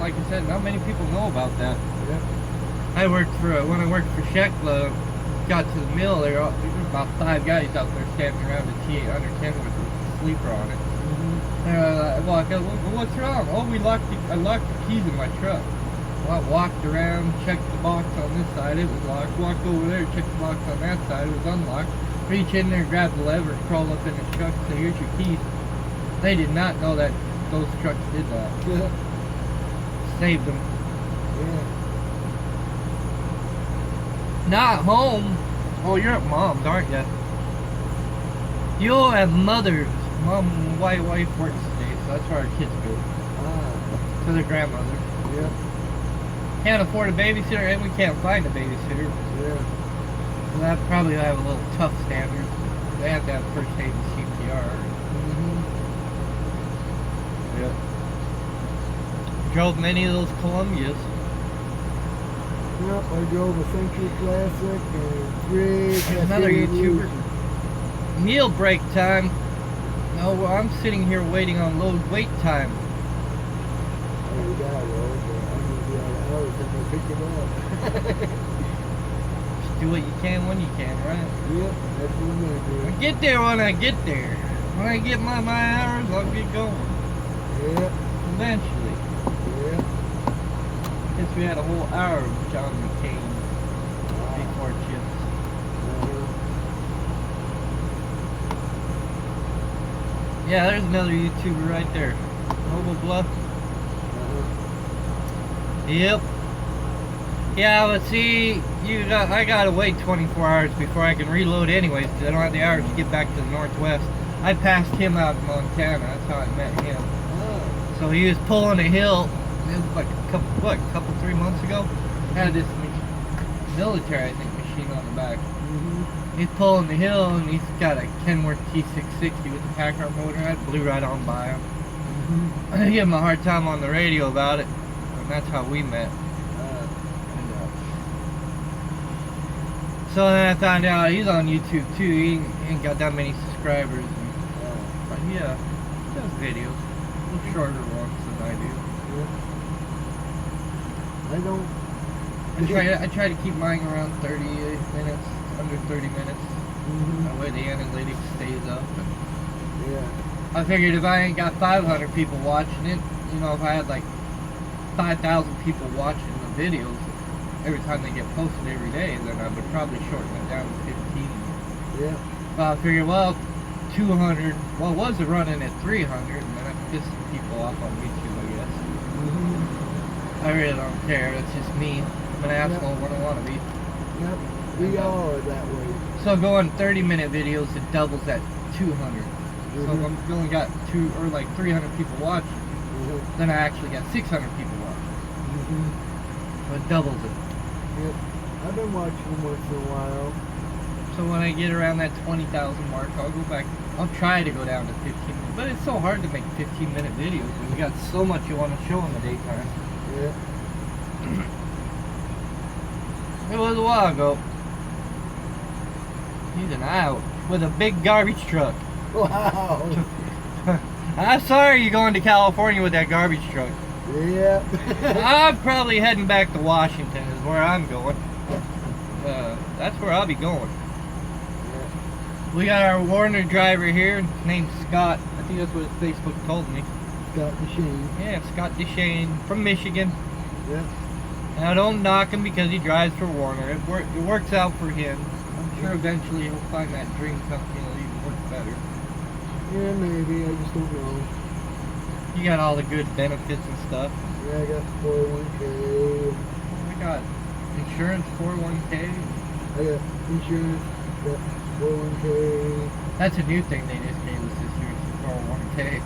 Like I said, not many people know about that. Yep. When I worked for Sheckla, got to the mill, there were about 5 guys out there standing around a T800 Kenworth with a sleeper on it. And I walk up, well, what's wrong? Oh, I locked the keys in my truck. Well, I walked around, checked the box on this side, it was locked. Walked over there, checked the box on that side, it was unlocked. Reach in there, grab the lever, and crawl up in the truck and say, here's your keys. They did not know that those trucks did that. Saved them. Yeah. Not home. Oh, you're at Mom's, aren't you? You're at Mother's. Mom, wife works today, so that's where our kids go. To their grandmother. Yeah. Can't afford a babysitter, and we can't find a babysitter. Yeah. So that probably have a little tough standards. They have to have first aid and CPR. Yep. Drove many of those Columbias. Yep, I drove a Century Classic and 3 Another Cascade YouTuber. Evolution. Meal break time. No, well, I'm sitting here waiting on load wait time. Oh, you got it, but I'm going to be out of hours if I pick it up. Just do what you can when you can, right? Yep, that's what I'm going to I do. get there when I get there. When I get my hours, I'll get going. Yep, Eventually. yep. Guess we had a whole hour of John McCain before chips. Yeah, there's another YouTuber right there. Noble Bluff. Yep. Yeah, but see, I gotta wait 24 hours before I can reload anyways, because I don't have the hours to get back to the Northwest. I passed him out in Montana. That's how I met him. So he was pulling a hill. It was like a couple, 3 months ago. Had this military, I think, machine on the back. He's pulling the hill and he's got a Kenworth T660 with a Packard motor. I blew right on by him. I gave him a hard time on the radio about it, and that's how we met. So then I found out he's on YouTube too. He ain't got that many subscribers. But yeah, he does videos. A little shorter ones than I do. I don't. I try to keep mine around 38 minutes, under 30 minutes. That way the analytics stays up. Yeah. I figured if I ain't got 500 people watching it, you know, if I had like 5,000 people watching the videos every time they get posted every day, then I would probably shorten it down to 15. Yeah. Well, I figured, well, 200, well, it was running at 300, and then I pissed some people off on YouTube, I guess. I really don't care, it's just me. I'm an asshole when I want to be. Yep. We all are that way. So going 30-minute videos, it doubles at 200. So if I've only got 300 people watching, then I actually got 600 people watching. So it doubles it. Yep. I've been watching them once in a while. So when I get around that 20,000 mark, I'll go back. I'll try to go down to 15 minutes. But it's so hard to make 15-minute videos when you got so much you want to show in the daytime. Yeah. It was a while ago. He's an out with a big garbage truck. Wow. I'm sorry you're going to California with that garbage truck. Yeah. I'm probably heading back to Washington is where I'm going. That's where I'll be going. Yeah. We got our Warner driver here, named Scott. I think that's what his Facebook told me. Scott Machine. Yeah, Scott Deshane from Michigan. Yeah. Now don't knock him because he drives for Warner. It works out for him. I'm sure eventually he'll find that dream company that'll even work better. Yeah, maybe. I just don't know. You got all the good benefits and stuff. Yeah, I got 401k. I got insurance, 401k. I got insurance. Got 401k. That's a new thing they just gave us this year, 401k.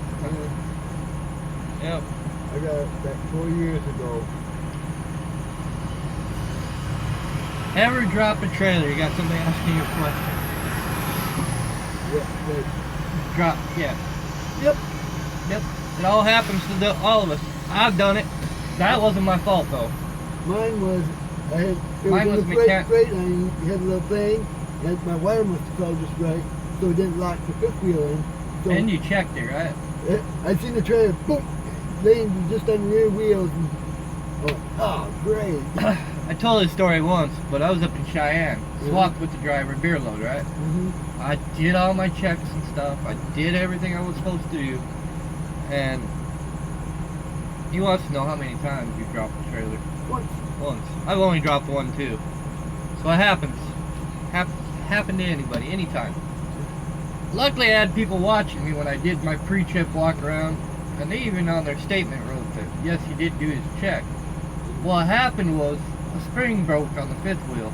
Yep. I got that 4 years ago. Ever drop a trailer? You got somebody asking you a question. Yep. Drop, yeah. Yep. Yep. It all happens to all of us. I've done it. That wasn't my fault though. Mine was, it Mine was was in the freight line. You had a little thing, and my wire must have fell just right, so it didn't lock the fifth wheel in. So And you checked it, right? I seen the trailer, boom, laying just on the rear wheels, and oh, great. I told this story once, but I was up in Cheyenne. Swapped with the driver, beer load, right? I did all my checks and stuff. I did everything I was supposed to do. And he wants to know how many times you dropped the trailer. Once. I've only dropped one too. So it happens. Happened to anybody, anytime. Luckily I had people watching me when I did my pre-trip walk around, and they even on their statement wrote that yes, he did do his check. What happened was a spring broke on the fifth wheel.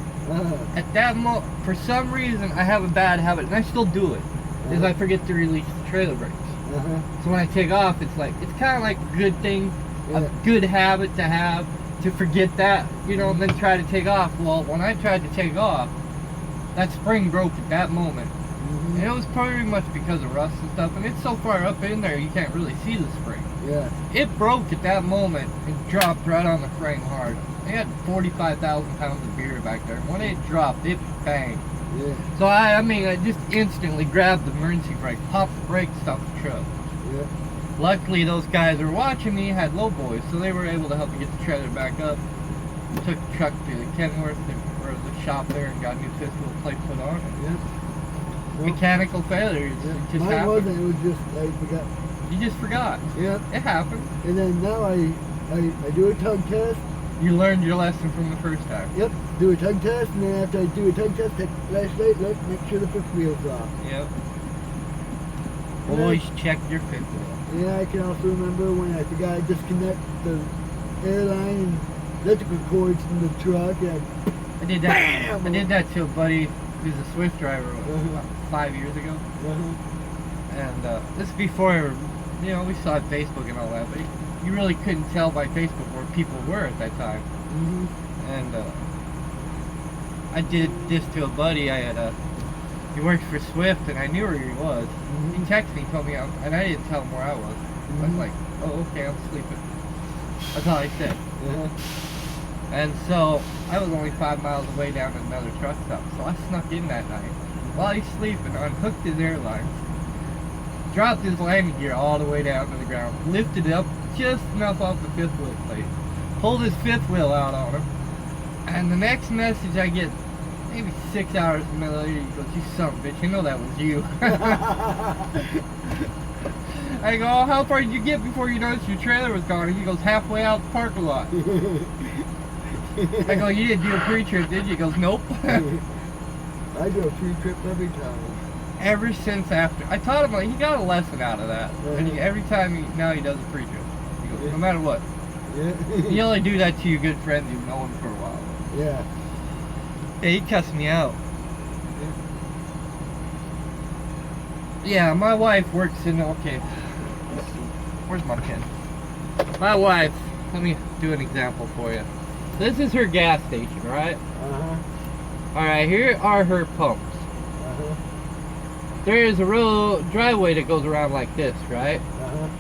At that moment, for some reason, I have a bad habit, and I still do it, is I forget to release the trailer brakes. So when I take off, it's kind of like a good thing, a good habit to have, to forget that, you know, and then try to take off. Well, when I tried to take off, that spring broke at that moment. Mm-hmm. And it was pretty much because of rust and stuff, and it's so far up in there you can't really see the spring. Yeah. It broke at that moment and dropped right on the frame hard. They had 45,000 pounds of beer back there. When it dropped, it banged. Yeah. So I just instantly grabbed the emergency brake, popped the brake, stopped the truck. Yeah. Luckily, those guys were watching me, had low boys, so they were able to help me get the trailer back up. Took the truck to Kenworth, or the shop there, and got a new fifth wheel plate put on it. Yeah. Well, Mechanical failures, yeah. it just Mine happened. wasn't. It was just I forgot. You just forgot. Yep. It happened. And then now I do a tug test. You learned your lesson from the first time. Yep. Do a tug test, and then after I do a tug test, take the flashlight, look, make sure the fifth wheel's off. Yep. And Always check your fifth wheel. Yeah, I can also remember when I forgot to disconnect the airline and electrical cords from the truck, and I did that. Bam! I did that to a buddy who's a Swift driver about 5 years ago. And this is before, we still had Facebook and all that, but you really couldn't tell by Facebook where people were at that time. Mm-hmm. And I did this to a buddy. He worked for Swift, and I knew where he was. He texted me, told me, and I didn't tell him where I was. I was like, oh, okay, I'm sleeping. That's all I said. And so I was only 5 miles away down to another truck stop, so I snuck in that night while he's sleeping, unhooked his airline, dropped his landing gear all the way down to the ground, lifted it up just enough off the fifth wheel plate, pulled his fifth wheel out on him, and the next message I get, maybe 6 hours later, he goes, "You son of a bitch, you know that was you." I go, "Oh, how far did you get before you noticed your trailer was gone?" And he goes, "Halfway out the parking lot." I go, "You didn't do a pre-trip, did you?" He goes, "Nope." I do a pre-trip every time. Ever since after, I taught him, he got a lesson out of that. And every time now he does a pre-trip. He goes, no matter what. Yeah. You only do that to your good friends you've known for a while. Yeah. Yeah, he cussed me out. Yeah, my wife works in, okay, let's see, where's my pen? My wife, let me do an example for you. This is her gas station, right? Alright, here are her pumps. There is a driveway that goes around like this, right?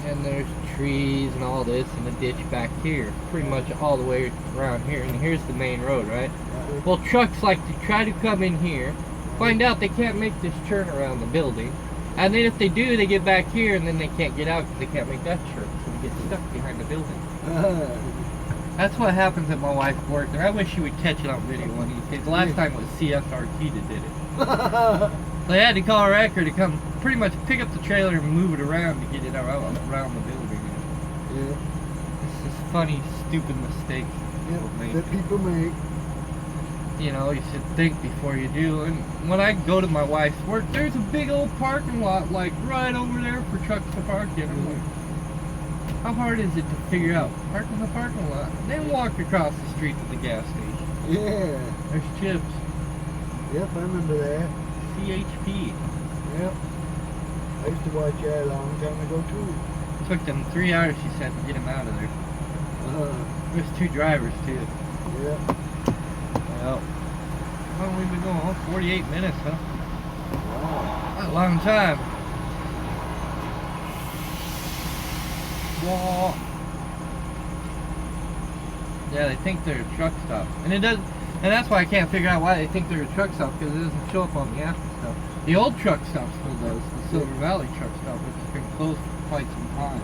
And there's trees and all this and a ditch back here, pretty much all the way around here, and here's the main road, right? Well, trucks like to try to come in here, find out they can't make this turn around the building, and then if they do, they get back here and then they can't get out because they can't make that turn, so they get stuck behind the building. That's what happens at my wife's work, and I wish she would catch it on video one of these days. The last time it was CSRT that did it. They had to call a wrecker to come pretty much pick up the trailer and move it around to get it around the building. Yeah. It's just funny, stupid mistakes That people make. You should think before you do. And when I go to my wife's work, there's a big old parking lot like right over there for trucks to park in. I'm like, how hard is it to figure out? Park in the parking lot, then walk across the street to the gas station. Yeah. There's Chips. Yep, I remember that. CHP. Yep. I used to watch that a long time ago too. Took them 3 hours, she said, to get him out of there. There's 2 drivers too. Yep. Well, how long have we been going? Oh, 48 minutes, huh? Wow. That's a long time. Whoa. Yeah, they think they're a truck stop, and that's why I can't figure out why they think they're a truck stop, because it doesn't show up on the app and stuff. The old truck stop still does, the Silver Valley truck stop, which has been closed for quite some time.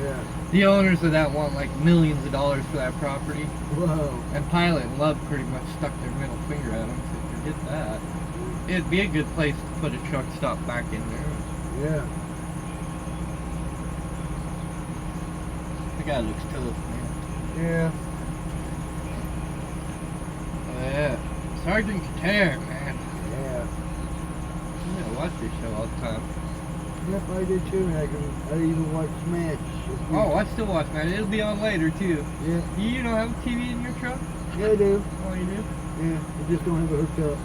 Yeah. The owners of that want like millions of dollars for that property. Whoa. And Pilot and Love pretty much stuck their middle finger at them, so forget that. It'd be a good place to put a truck stop back in there. Yeah. The guy looks tough, man. Yeah. Oh, yeah. Sergeant Kater, man. Yeah. You gotta watch your show all the time. Yep, I did too. I even watch Smash. Oh, I still watch that. It'll be on later, too. Yeah. You don't have a TV in your truck? Yeah, I do. Oh, you do? Yeah, I just don't have it hooked up.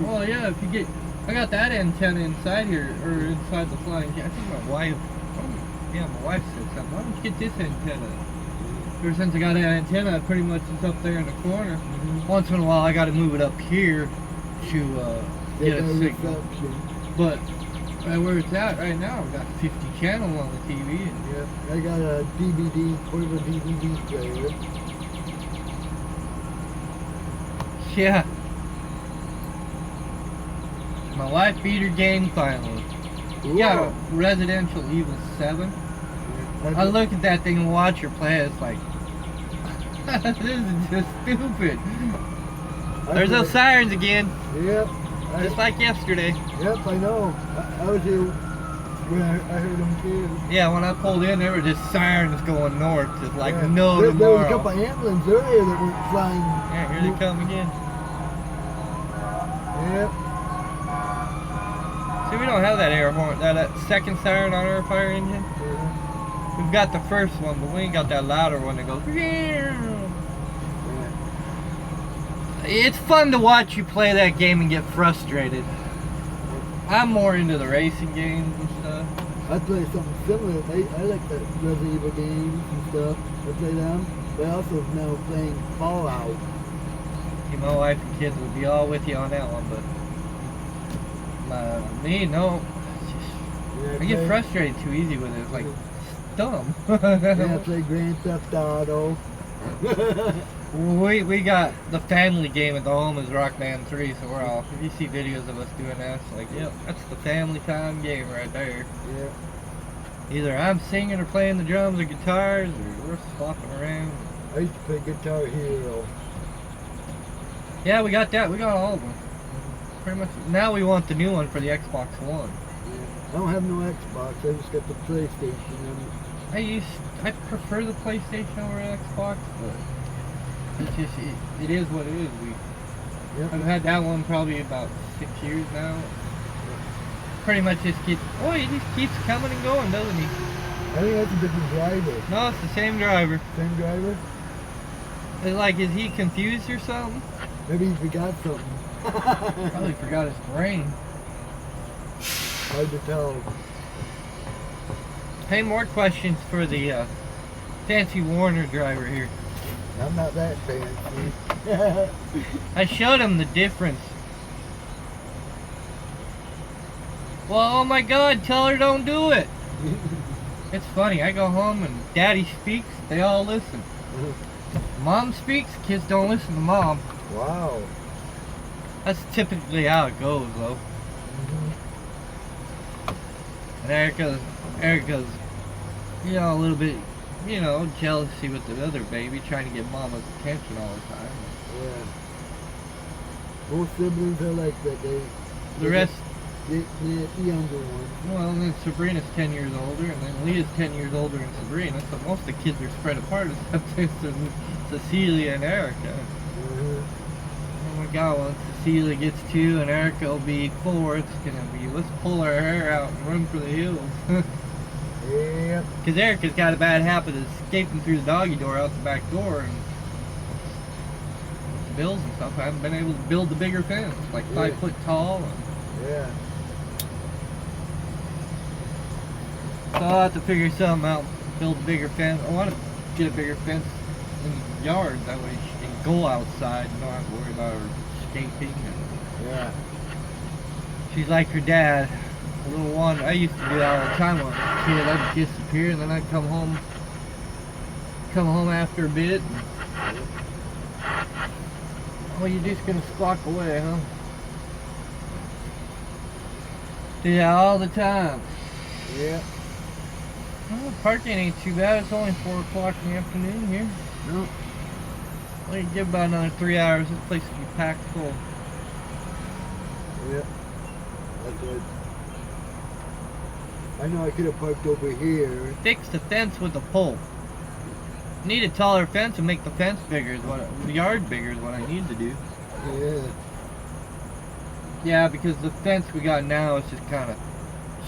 Well, yeah, if you get... I got that antenna inside here, or inside the flying... I think my wife... Yeah, my wife said something. Why don't you get this antenna? Ever since I got that antenna, pretty much it's up there in the corner. Once in a while, I got to move it up here to They get got a a signal. reception. But right where it's at right now, we got 50 channels on the TV. And Yeah, I got a DVD, portable DVD player. yeah. My wife beat her game finally. We got a Residential Evil 7. I look at that thing and watch her play, it's like, this is just stupid. There's those sirens again, Yep. just like yesterday. Yep, I know. I was here when I heard them too. Yeah, when I pulled in, there were just sirens going north, just like Yeah. no There tomorrow. was a couple of ambulances earlier that went flying. Yeah, here they come again. Yep. See, we don't have that air horn, that second siren on our fire engine. We've got the first one, but we ain't got that louder one that goes. It's fun to watch you play that game and get frustrated. I'm more into the racing games and stuff. I play something similar. I like the Resident Evil games and stuff. I play them. But I also now playing Fallout. My wife and kids would be all with you on that one, but me, no. Yeah, I get frustrated too easy with it. It's like, it's dumb. Yeah, I play Grand Theft Auto. We got the family game at the home is Rock Band 3, so we're all, if you see videos of us doing that, it's like, yep, that's the family time game right there. Yeah. Either I'm singing or playing the drums or guitars, or we're swapping around. I used to play Guitar Hero. Yeah, we got that. We got all of them. Pretty much. Now we want the new one for the Xbox One. Yeah. I don't have no Xbox. I just got the PlayStation. I prefer the PlayStation over Xbox, but it's just it is what it is. Yep. I've had that one probably about 6 years now. Pretty much just keeps. Oh, he just keeps coming and going, doesn't he? I think that's a different driver. No, it's the same driver. Same driver? It's like, is he confused or something? Maybe he forgot something. Probably forgot his brain. Hard to tell. Hey, more questions for the fancy Warner driver here. I'm not that fancy. I showed him the difference. Well, oh my God, tell her don't do it. It's funny, I go home and Daddy speaks, they all listen. Mom speaks, kids don't listen to Mom. Wow. That's typically how it goes, though. And Erica's, you know, a little bit, you know, jealousy with the other baby, trying to get Mama's attention all the time. Yeah. Most siblings are like that. The rest, the younger one. well, and then Sabrina's 10 years older, and then Leah's 10 years older than Sabrina, so most of the kids are spread apart except for Cecilia and Erica. Oh my God, once Cecilia gets 2 and Erica will be 4, it's gonna be, let's pull our hair out and run for the hills. Yeah. Because Erica's got a bad habit of escaping through the doggy door out the back door, and bills and stuff, I haven't been able to build the bigger fence, like 5 foot tall. And Yeah. so I'll have to figure something out, build a bigger fence. I want to get a bigger fence in the yard, that way she can go outside and not have to worry about her escaping. And Yeah. she's like her dad, a little one. I used to do that all the time when I was a kid. I'd disappear and then I'd come home after a bit. And, oh, you're just gonna squawk away, huh? Do that all the time. Yeah. Well, parking ain't too bad. It's only 4 o'clock in the afternoon here. No. Well, you give about another 3 hours. This place will be packed full. Yeah. That's good. I know I could have parked over here. Fix the fence with a pole. Need a taller fence and make the fence bigger is what the yard bigger is what I need to do. Yeah. Yeah, because the fence we got now is just kind of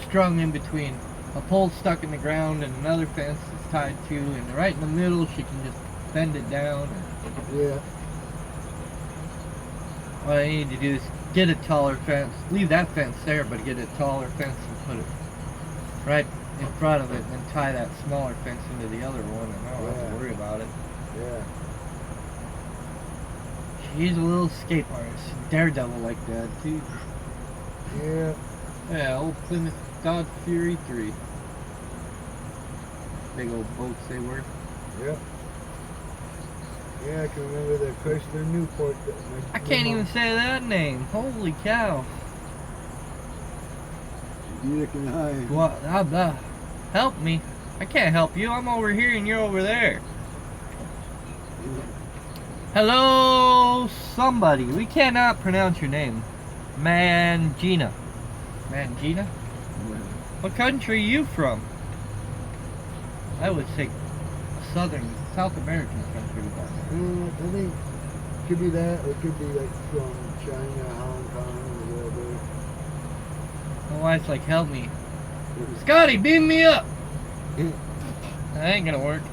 strung in between. A pole stuck in the ground and another fence is tied to, and right in the middle she can just bend it down. Yeah. What I need to do is get a taller fence. Leave that fence there, but get a taller fence and put it right in front of it, and then tie that smaller fence into the other one, and I don't have to worry about it. Yeah. She's a little escape artist. Daredevil like that, too. Yeah. Yeah, old Plymouth Dodge Fury 3. Big old boats they were. Yep. Yeah, I can remember the Chrysler Newport. I can't even say that name. Holy cow. Neither can I. Well, help me. I can't help you. I'm over here and you're over there. Hello, somebody. We cannot pronounce your name. Mangina. Mangina? What country are you from? I would say a South American country. I think it could be that, or it could be like from China, Hong Kong, or whatever. My wife's like, help me. Scotty, beam me up! That ain't gonna work.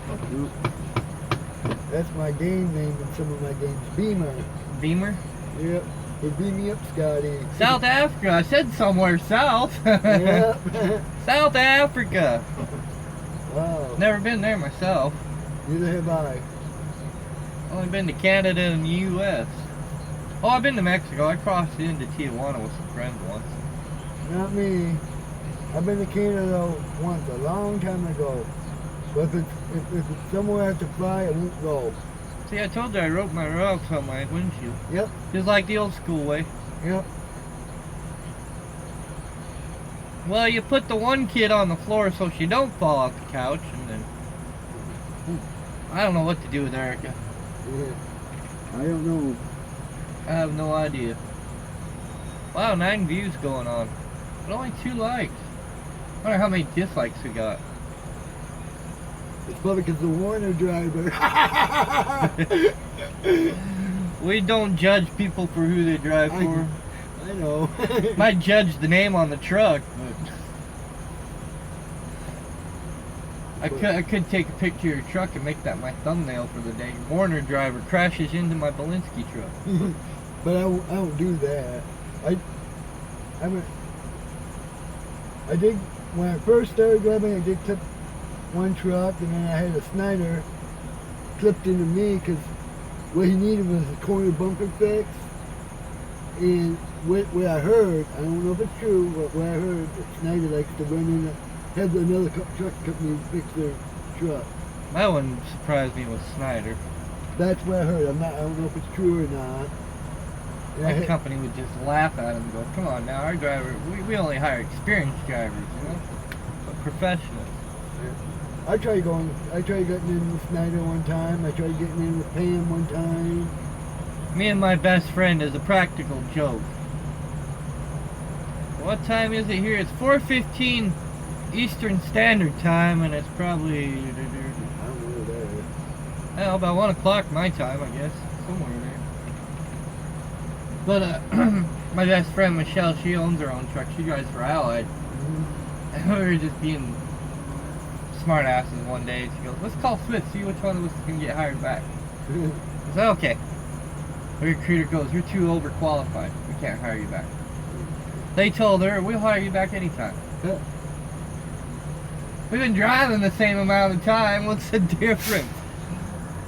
That's my game name in some of my games. Beamer. Beamer? Yep. Hey, beam me up, Scotty. South Africa. I said somewhere south. Yep. South Africa. Wow. Never been there myself. Neither have I. Only been to Canada and the U.S. Oh, I've been to Mexico. I crossed into Tijuana with some friends once. Not me. I've been to Canada once, a long time ago. But if it's somewhere I have to fly, I won't go. See, I told you I wrote my routes on my windshield. Yep. Just like the old school way. Yep. Well, you put the one kid on the floor so she don't fall off the couch, and then... I don't know what to do with Erica. Yeah. I don't know. I have no idea. Wow, 9 views going on. But only 2 likes. I wonder how many dislikes we got. It's probably because the Warner driver. We don't judge people for who they drive for. I know. Might judge the name on the truck, but I could take a picture of your truck and make that my thumbnail for the day. Warner driver crashes into my Belinsky truck. But I don't do that. I did, when I first started driving, I did clip one truck, and then I had a Snyder clipped into me because what he needed was a corner bumper fix. And what I heard, I don't know if it's true, but what I heard, that Snyder likes to run in, have another truck company fix their truck. That one surprised me with Snyder. That's what I heard. I don't know if it's true or not. And That company would just laugh at him and go, come on now, our driver, we only hire experienced drivers, you know? But professionals. I tried getting in with Snyder one time. I tried getting in with Pam one time. Me and my best friend is a practical joke. What time is it here? It's 4:15 Eastern Standard Time, and it's probably... I don't know where that is. Well, about 1 o'clock my time, I guess. Somewhere there. But, my best friend Michelle, she owns her own truck. She drives for Allied. And we were just being smart asses one day. She goes, let's call Swift, see which one of us can get hired back. I said, okay. The recruiter goes, you're too overqualified. We can't hire you back. They told her, we'll hire you back anytime. We've been driving the same amount of time. What's the difference?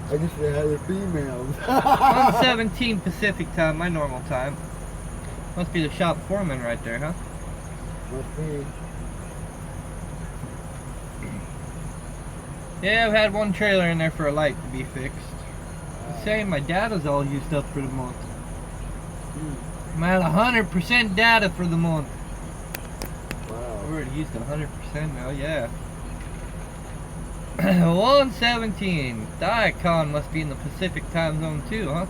I guess they hire females. 1:17 Pacific time, my normal time. Must be the shop foreman right there, huh? Must be. Yeah, I've had one trailer in there for a light to be fixed. Saying my data's all used up for the month. I'm at 100% data for the month. Wow. I've already used 100% now, yeah. 1:17. Diacon must be in the Pacific time zone too, huh?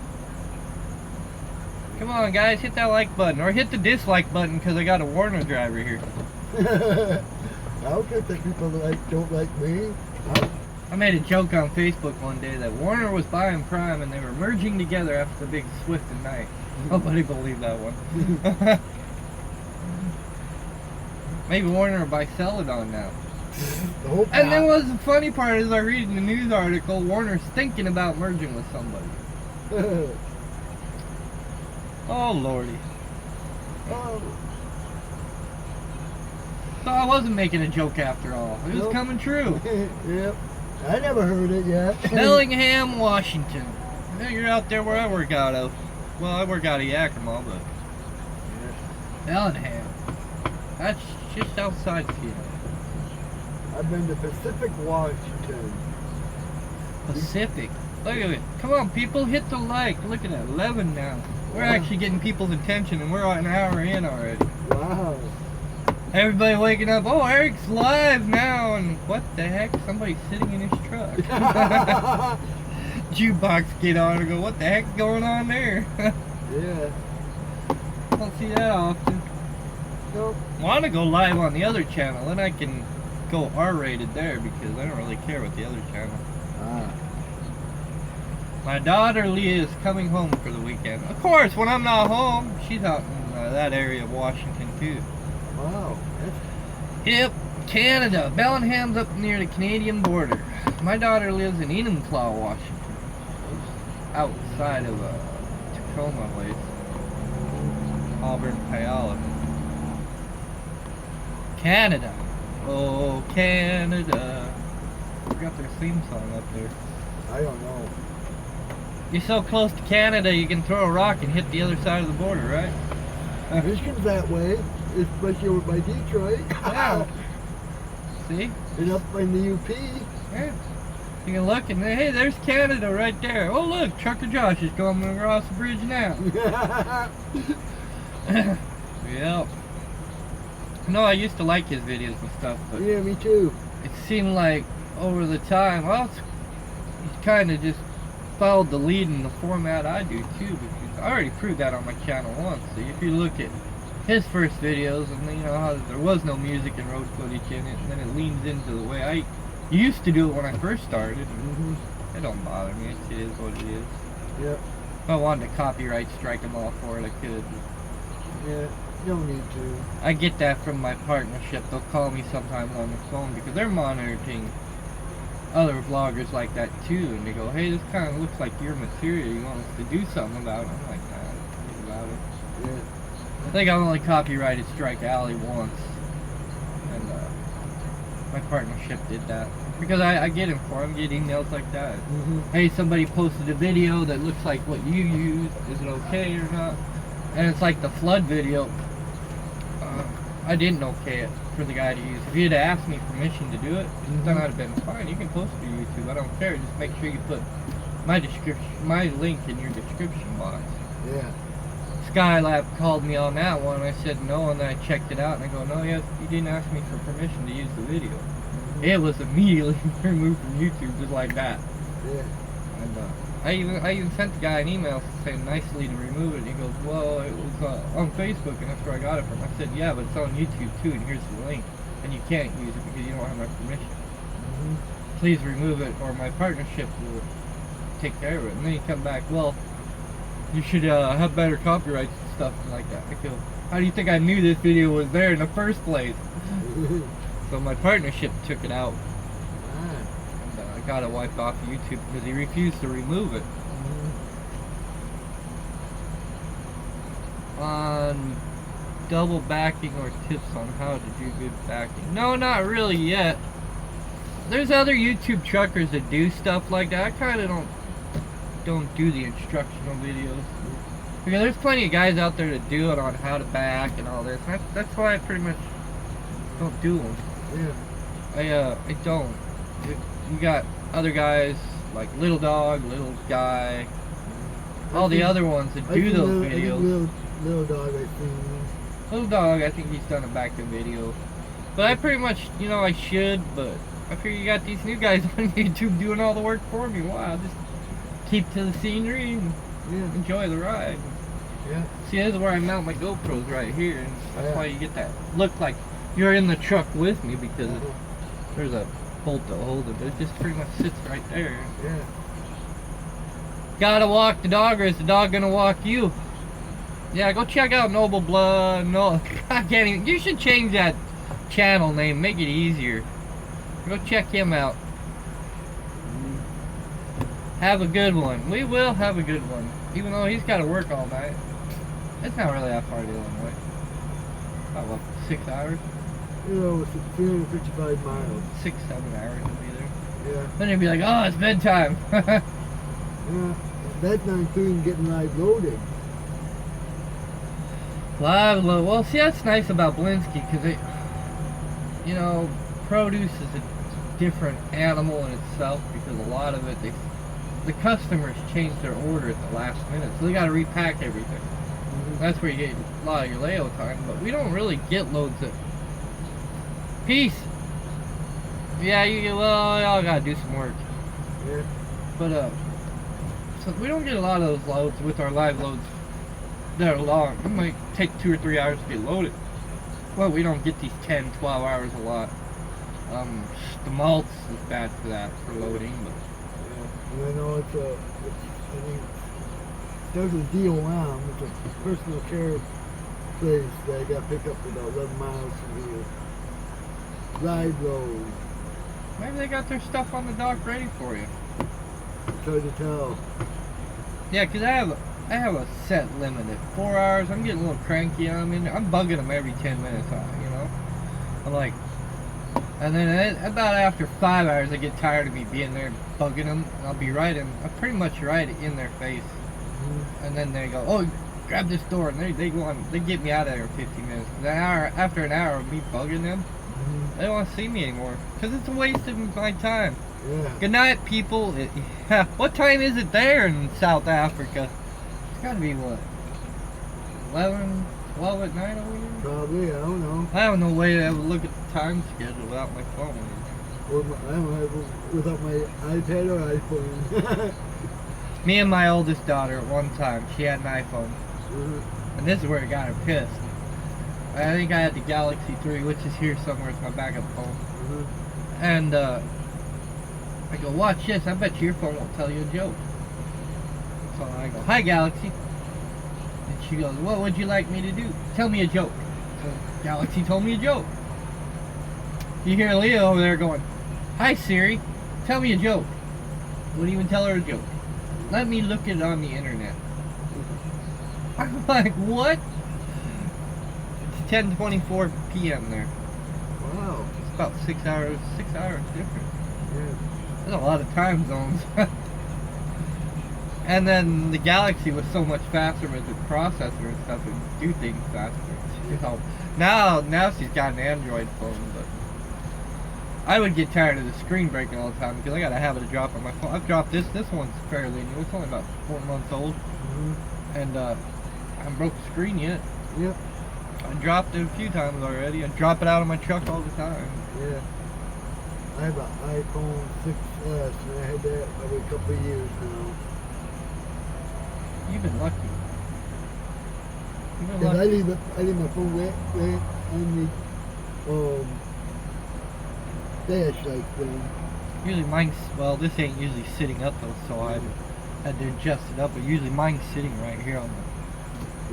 Come on, guys, hit that like button. Or hit the dislike button because I got a Warner driver here. I don't get that people don't like me. I made a joke on Facebook one day that Warner was buying Prime and they were merging together after the big Swift and Night. Nobody believed that one. Maybe Warner will buy Celadon now. And then what's the funny part is I read in the news article, Warner's thinking about merging with somebody. Oh lordy. So I wasn't making a joke after all. It was coming true. Yep. I never heard it yet. Bellingham, Washington. I know you're out there where I work out of. Well, I work out of Yakima, but... Bellingham. That's just outside Seattle. I've been to Pacific, Washington. Pacific. Look at it. Come on, people, hit the like. Look at that, 11 now. We're Wow. actually getting people's attention, and we're an hour in already. Wow. Everybody waking up. Oh, Eric's live now, and what the heck? Somebody's sitting in his truck. Jukebox get on and go, what the heck's going on there? Yeah. Don't see that often. Nope. Want to go live on the other channel, then I can go R-rated there because I don't really care what the other channel. Ah. My daughter Leah is coming home for the weekend. Of course, when I'm not home, she's out in that area of Washington too. Wow. Yep, Canada. Bellingham's up near the Canadian border. My daughter lives in Enumclaw, Washington. Outside of Tacoma way. Auburn, Puyallup. Canada. Oh, Canada. I forgot their theme song up there. I don't know. You're so close to Canada, you can throw a rock and hit the other side of the border, right? Michigan's that way, especially over by Detroit. Wow. See? And up in the UP. Yeah. You can look and hey, there's Canada right there. Oh look, Trucker Josh is coming across the bridge now. Yep. No, I used to like his videos and stuff, but Yeah, me too. it seemed like over the time, well, he's kind of just followed the lead in the format I do too, because I already proved that on my channel once. So if you look at his first videos, and you know how there was no music and road footage in it, and then it leans into the way I used to do it when I first started. And it don't bother me. It is what it is. Yep. If I wanted to copyright strike them all for it, I could. Yeah. You don't need to. I get that from my partnership. They'll call me sometimes on the phone because they're monitoring other vloggers like that too, and they go, hey, this kind of looks like your material, you want us to do something about it? I'm like, nah, think about it. Yeah. I think I've only copyrighted Strike Alley once, and my partnership did that. Because I get informed, get emails like that. Hey, somebody posted a video that looks like what you used, is it okay or not? And it's like the flood video, I didn't okay it for the guy to use. If he had asked me permission to do it, then I'd have been fine. You can post it to YouTube. I don't care. Just make sure you put my description, my link in your description box. Yeah. Skylab called me on that one. I said no, and then I checked it out, and I go, no, yes, you didn't ask me for permission to use the video. It was immediately removed from YouTube just like that. Yeah. And I even sent the guy an email saying nicely to remove it. And he goes, well, it was on Facebook, and that's where I got it from. I said, yeah, but it's on YouTube too, and here's the link. And you can't use it because you don't have my permission. Please remove it, or my partnership will take care of it. And then he come back, well, you should have better copyrights and stuff like that. I go, how do you think I knew this video was there in the first place? So my partnership took it out. I got it wiped off YouTube because he refused to remove it. On double backing or tips on how to do good backing. No, not really yet. There's other YouTube truckers that do stuff like that. I kind of don't do the instructional videos. Because there's plenty of guys out there that do it on how to back and all this. That's why I pretty much don't do them. Yeah. I don't. You got other guys like Little Dog, Little Guy, all the other ones that do those videos. Little Dog, I think. Little Dog, I think he's done a back end video. But I pretty much, you know, I should, but I figure you got these new guys on YouTube doing all the work for me. Wow, just keep to the scenery and enjoy the ride. Yeah. See, this is where I mount my GoPros right here, and that's why you get that look like you're in the truck with me, because there's a bolt to hold it. It just pretty much sits right there. Yeah. Gotta walk the dog, or is the dog gonna walk you? Yeah, go check out Noble Blood. No, I can't even. You should change that channel name, make it easier. Go check him out. Have a good one. We will have a good one, even though he's got to work all night. It's not really that far to Illinois. About what, 6 hours? You know, it's 355 miles. 6-7 hours to be there. Yeah. Then he'd be like, oh, it's bedtime. Yeah. That's not including getting live loaded. Live load. Well, see, that's nice about Blinsky because it, you know, produce is a different animal in itself because a lot of it, the customers change their order at the last minute, so they got to repack everything. That's where you get a lot of your layout time, but we don't really get loads of peace. Yeah, you get, well, y'all gotta do some work. Yeah. But so we don't get a lot of those loads with our live loads that are long. It might take 2 or 3 hours to get loaded. Well, we don't get these 10, 12 hours a lot. The malts is bad for that, for loading, but yeah. And I know I think there's a deal around. It's a personal care place that I got picked up about 11 miles from here. Live load. maybe they got their stuff on the dock ready for you. It's hard to tell. Yeah, because I have a set limit at 4 hours. I'm getting a little cranky on them. I'm bugging them every 10 minutes, you know? I'm like, and then about after 5 hours, I get tired of me being there bugging them. And I'm pretty much right in their face. And then they go, oh, grab this door. And they go on, they get me out of there in 15 minutes. After an hour of me bugging them, they don't want to see me anymore. Because it's a waste of my time. Yeah. Good night, people. What time is it there in South Africa? It's got to be, what, 11, 12 at night over here? Probably, I don't know. I have no way to ever look at the time schedule without my phone. I don't have without my iPad or iPhone. Me and my oldest daughter at one time, she had an iPhone. And this is where it got her pissed. I think I had the Galaxy 3, which is here somewhere. It's my backup phone. And I go, watch this. I bet your phone won't tell you a joke. So I go, hi, Galaxy. And she goes, what would you like me to do? Tell me a joke. So Galaxy told me a joke. You hear Leo over there going, hi, Siri. Tell me a joke. Wouldn't even tell her a joke. Let me look it on the internet. I'm like, what? It's 10:24 p.m. there. Wow. It's about 6 hours different. Yeah. There's a lot of time zones. And then the Galaxy was so much faster with the processor and stuff, it would do things faster. You know, now she's got an Android phone, but I would get tired of the screen breaking all the time because I gotta have it to drop on my phone. I've dropped this one's fairly new. It's only about 4 months old. And I haven't broke the screen yet. Yep. I dropped it a few times already. I drop it out of my truck all the time. Yeah. I have an iPhone 6S and I had that probably a couple of years now. You've been lucky. You've been Because lucky. I leave my phone right on the dash like thing. Usually mine's, well, this ain't usually sitting up though, so I had to adjust it up, but usually mine's sitting right here on the...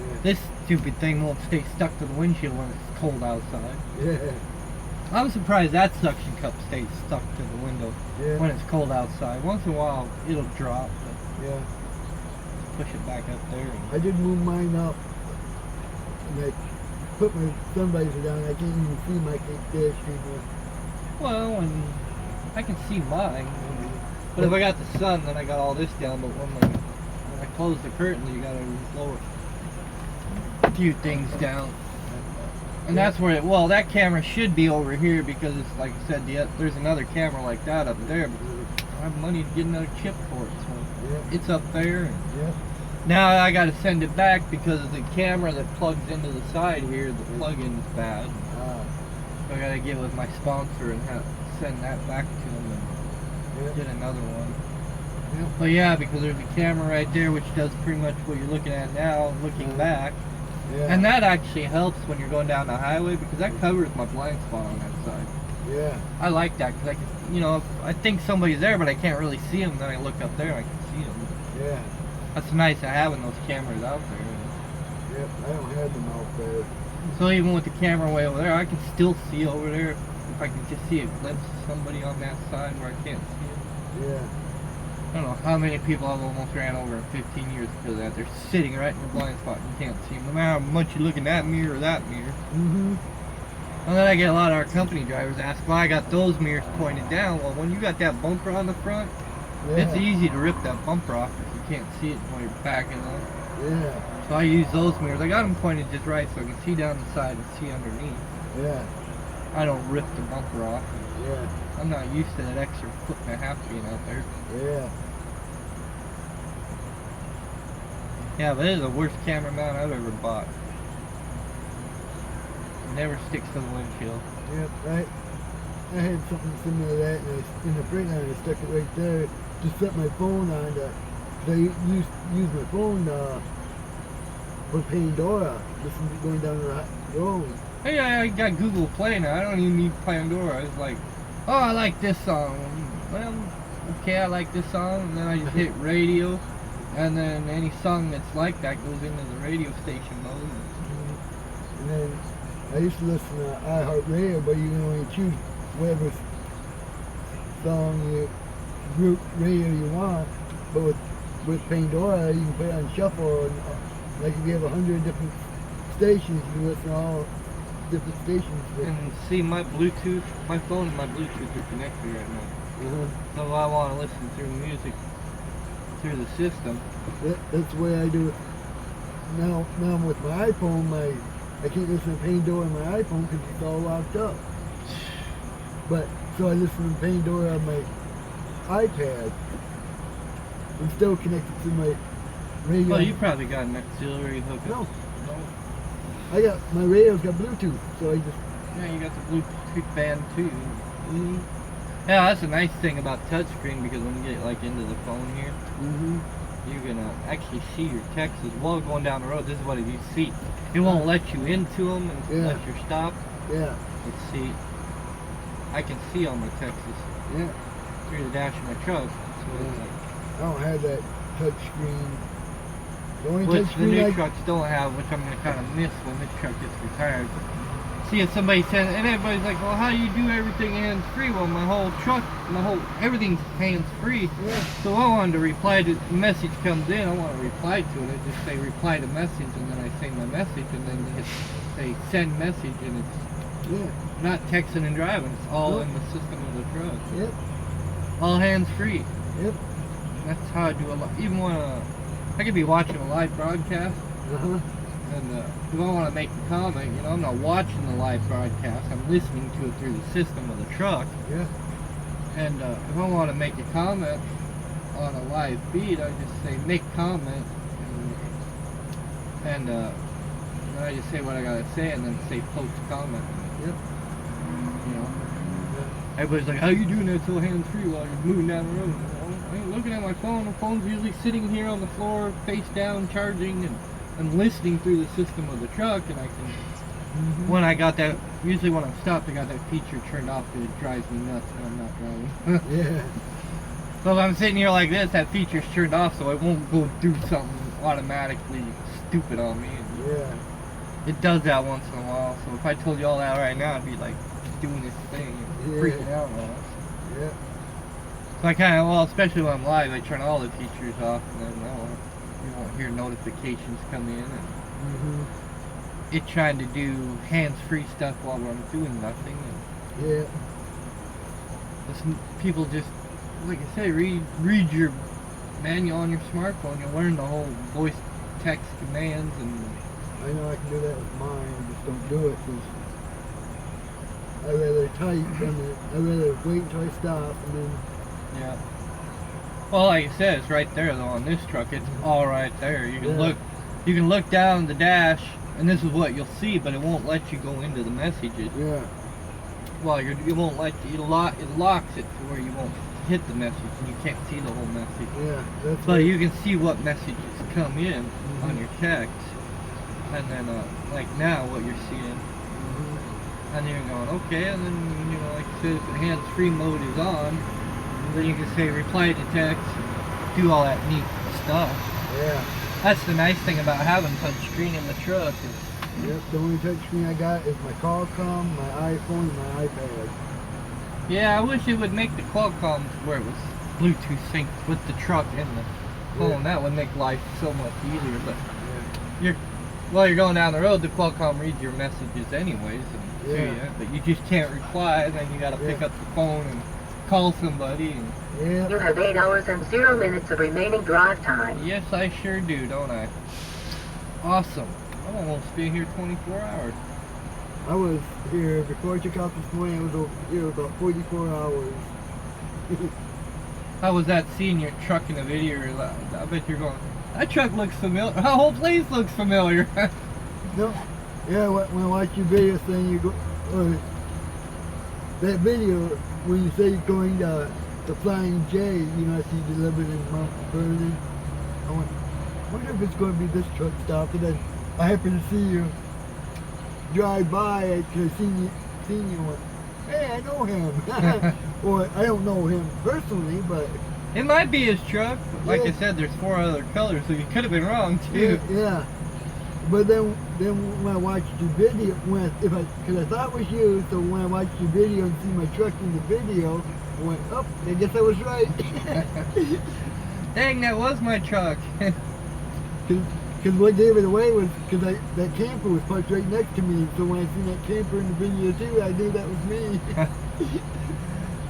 Yeah. This stupid thing won't stay stuck to the windshield when it's cold outside. Yeah. I'm surprised that suction cup stays stuck to the window Yeah. when it's cold outside. Once in a while, it'll drop, but Yeah. push it back up there. I did move mine up and I put my sun visor down. I can't even see my dash people. Well, and I can see mine. But if I got the sun, then I got all this down. But when I close the curtains, you gotta lower a few things down. And that's where well, that camera should be over here because it's like I said, there's another camera like that up there. But I have money to get another chip for it, so it's up there. And now I got to send it back because of the camera that plugs into the side here. The plug-in is bad. So I got to get with my sponsor and send that back to them and get another one. But yeah, because there's a camera right there which does pretty much what you're looking at now, looking back. And that actually helps when you're going down the highway because that covers my blind spot on that side. Yeah. I like that because I can, you know, if I think somebody's there but I can't really see them, then I look up there and I can see them. Yeah. That's nice of having those cameras out there. Yep, I don't have them out there. So even with the camera way over there, I can still see over there if I can just see a glimpse of somebody on that side where I can't see it. Yeah. I don't know how many people I've almost ran over in 15 years because of that. They're sitting right in the blind spot and you can't see them. No matter how much you look in that mirror or that mirror. And then I get a lot of our company drivers ask why I got those mirrors pointed down. Well, when you got that bumper on the front, it's easy to rip that bumper off if you can't see it when you're backing up. Yeah. So I use those mirrors. I got them pointed just right so I can see down the side and see underneath. Yeah. I don't rip the bumper off. Yeah. I'm not used to that extra 1.5 feet being out there. Yeah. Yeah, but it is the worst camera mount I've ever bought. It never sticks to the windshield. Yep, I had something similar to that, and in the brake line, I stuck it right there to set my phone on. I use my phone for Pandora, just going down the road. Hey, I got Google Play now. I don't even need Pandora. It's like, oh, I like this song. Well, okay, I like this song, and then I just hit radio, and then any song that's like that goes into the radio station mode. And then I used to listen to iHeartRadio, but you can only choose whatever song, group radio you want. But with Pandora, you can put it on shuffle, and like if you have 100 different stations, you can listen to all different stations. And see, my Bluetooth, my phone and my Bluetooth are connected right now. So I want to listen through music through the system. That's the way I do it. Now with my iPhone, I can't listen to Pandora on my iPhone because it's all locked up. But so I listen to Pandora on my iPad. I'm still connected to my radio. Well, you probably got an auxiliary hookup. No. I got my radio's got Bluetooth, so I just. Yeah, you got the Bluetooth band too. Yeah, that's a nice thing about touchscreen because when you get like into the phone here, you can actually see your texts as well going down the road. This is what you see. It won't let you into them unless you're stopped. Yeah. Let's see. I can see all my texts through the dash of my truck. So it's like, I don't have that touch screen. The only which touch the screen new trucks don't have, which I'm going to kind of miss when this truck gets retired. See, if somebody said, and everybody's like, well, how do you do everything hands-free? Well, my whole truck, everything's hands-free. Yeah. So I wanted to reply to, the message comes in, I want to reply to it. I just say reply to message, and then I say my message, and then hit, say send message, and it's not texting and driving. It's all in the system of the truck. Yep. All hands-free. Yep. That's how I do a lot. Even when I could be watching a live broadcast, and if I want to make a comment, you know, I'm not watching the live broadcast. I'm listening to it through the system of the truck. Yeah. And if I want to make a comment on a live feed, I just say make comment, and then I just say what I gotta say, and then say post comment. Yep. You know. Everybody's like, how you doing that so hands-free while you're moving down the road? I ain't looking at my phone. The phone's usually sitting here on the floor, face down, charging, and I'm listening through the system of the truck, and I can, when I got that, usually when I'm stopped, I got that feature turned off because it drives me nuts when I'm not driving. Yeah. So if I'm sitting here like this, that feature's turned off so it won't go do something automatically stupid on me. And Yeah. it does that once in a while, so if I told you all that right now, I'd be like doing this thing and freaking out on us. Yeah. So I kind of, well, especially when I'm live, I turn all the features off, and then you won't hear notifications come in. And it trying to do hands-free stuff while I'm doing nothing. And Yeah. people just, like I say, read your manual on your smartphone. You'll learn the whole voice text commands. And I know I can do that with mine. I just don't do it because I rather type than I rather wait until I stop and then. yeah. Well, like I said, it's right there though on this truck. It's all right there. You can look down the dash, and this is what you'll see, but it won't let you go into the messages. Yeah. Well, it won't let you. It locks it to where you won't hit the message, and you can't see the whole message. Yeah. That's But you can see what messages come in on your text, and then like now what you're seeing, and then you're going okay, and then you know like I said, if the hands-free mode is on, then you can say reply to text, do all that neat stuff. Yeah. That's the nice thing about having touch screen in the truck. Yep. The only touch screen I got is my Qualcomm, my iPhone, and my iPad. Yeah, I wish it would make the Qualcomm where it was Bluetooth synced with the truck and the phone. Yeah. That would make life so much easier. But while you're going down the road, the Qualcomm reads your messages anyways, and to you, but you just can't reply. And then you got to pick up the phone and call somebody. And You have 8 hours and 0 minutes of remaining drive time. yes, I sure do, don't I? Awesome. I'm almost been here 24 hours. I was here before I took off this morning. I was over here about 44 hours. How was that seeing your truck in the video? I bet you're going, that truck looks familiar. The whole place looks familiar. No, yeah. When I watch your video thing, you go, that video when you say you're going to Flying J, you know, I see you delivered in Mount Vernon. I wonder if it's going to be this truck stop. And then I happen to see you drive by because I seen you and went, hey, I know him. Or I don't know him personally, but It might be his truck. Like Yeah. I said, there's 4 other colors, so you could have been wrong too. yeah. But then when I watched your video, because I thought it was you, so when I watched your video and see my truck in the video, I went, oh, I guess I was right. Dang, that was my truck. Because what gave it away was because that camper was parked right next to me, so when I seen that camper in the video too, I knew that was me.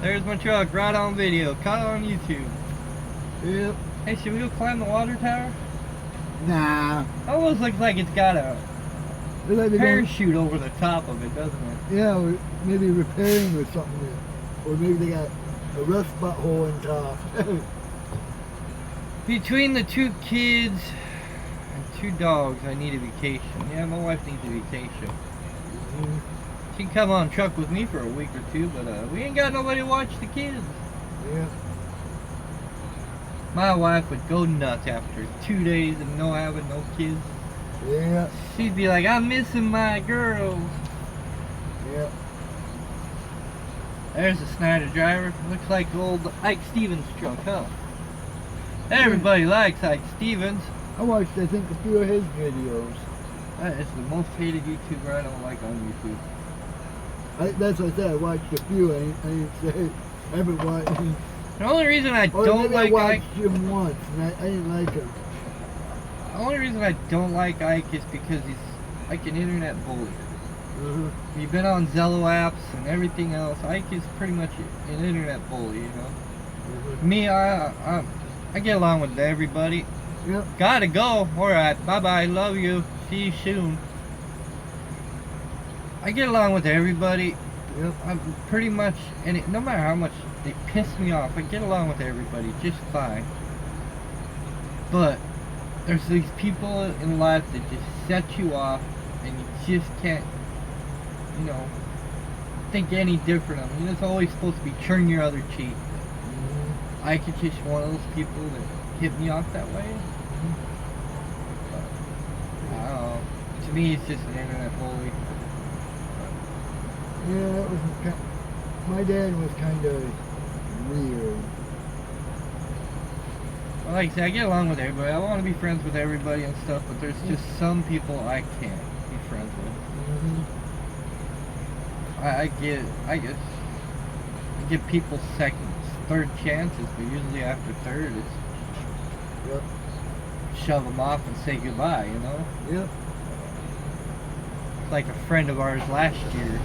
There's my truck, right on video, caught on YouTube. Yep. Hey, should we go climb the water tower? Nah. Almost looks like it's got a It's like they're going, parachute over the top of it, doesn't it? yeah, or maybe repairing or something. Or maybe they got a rust butthole on top. Between the 2 kids and 2 dogs, I need a vacation. Yeah, my wife needs a vacation. She can come on truck with me for a week or 2, but we ain't got nobody to watch the kids. Yeah. My wife would go nuts after 2 days of no having no kids. Yeah. She'd be like, I'm missing my girls. Yeah. There's the Snyder driver. Looks like old Ike Stevens truck, huh? Everybody likes Ike Stevens. I watched, I think, a few of his videos. That is the most hated YouTuber I don't like on YouTube. That's what I said. I watched a few. I didn't say. I haven't watched. The only reason I Or don't maybe I like watched Ike, him once, and I didn't like him. the only reason I don't like Ike is because he's like an internet bully. You've been on Zello apps and everything else. Ike is pretty much an internet bully, you know. Me, I get along with everybody. Yep. Gotta go. Alright, bye-bye, love you. See you soon. I get along with everybody. Yep. I'm pretty much, and no matter how much they piss me off, I get along with everybody just fine. But there's these people in life that just set you off, and you just can't, you know, think any different of them. It's always supposed to be turn your other cheek. I could just one of those people that hit me off that way. But, I don't know. To me, it's just an internet bully. Yeah, that was my dad was kind of weird. Well, like I said, I get along with everybody. I want to be friends with everybody and stuff, but there's just some people I can't be friends with. I give people seconds, third chances, but usually after third, it's Yep. shove them off and say goodbye, you know? Yep. Like a friend of ours last year,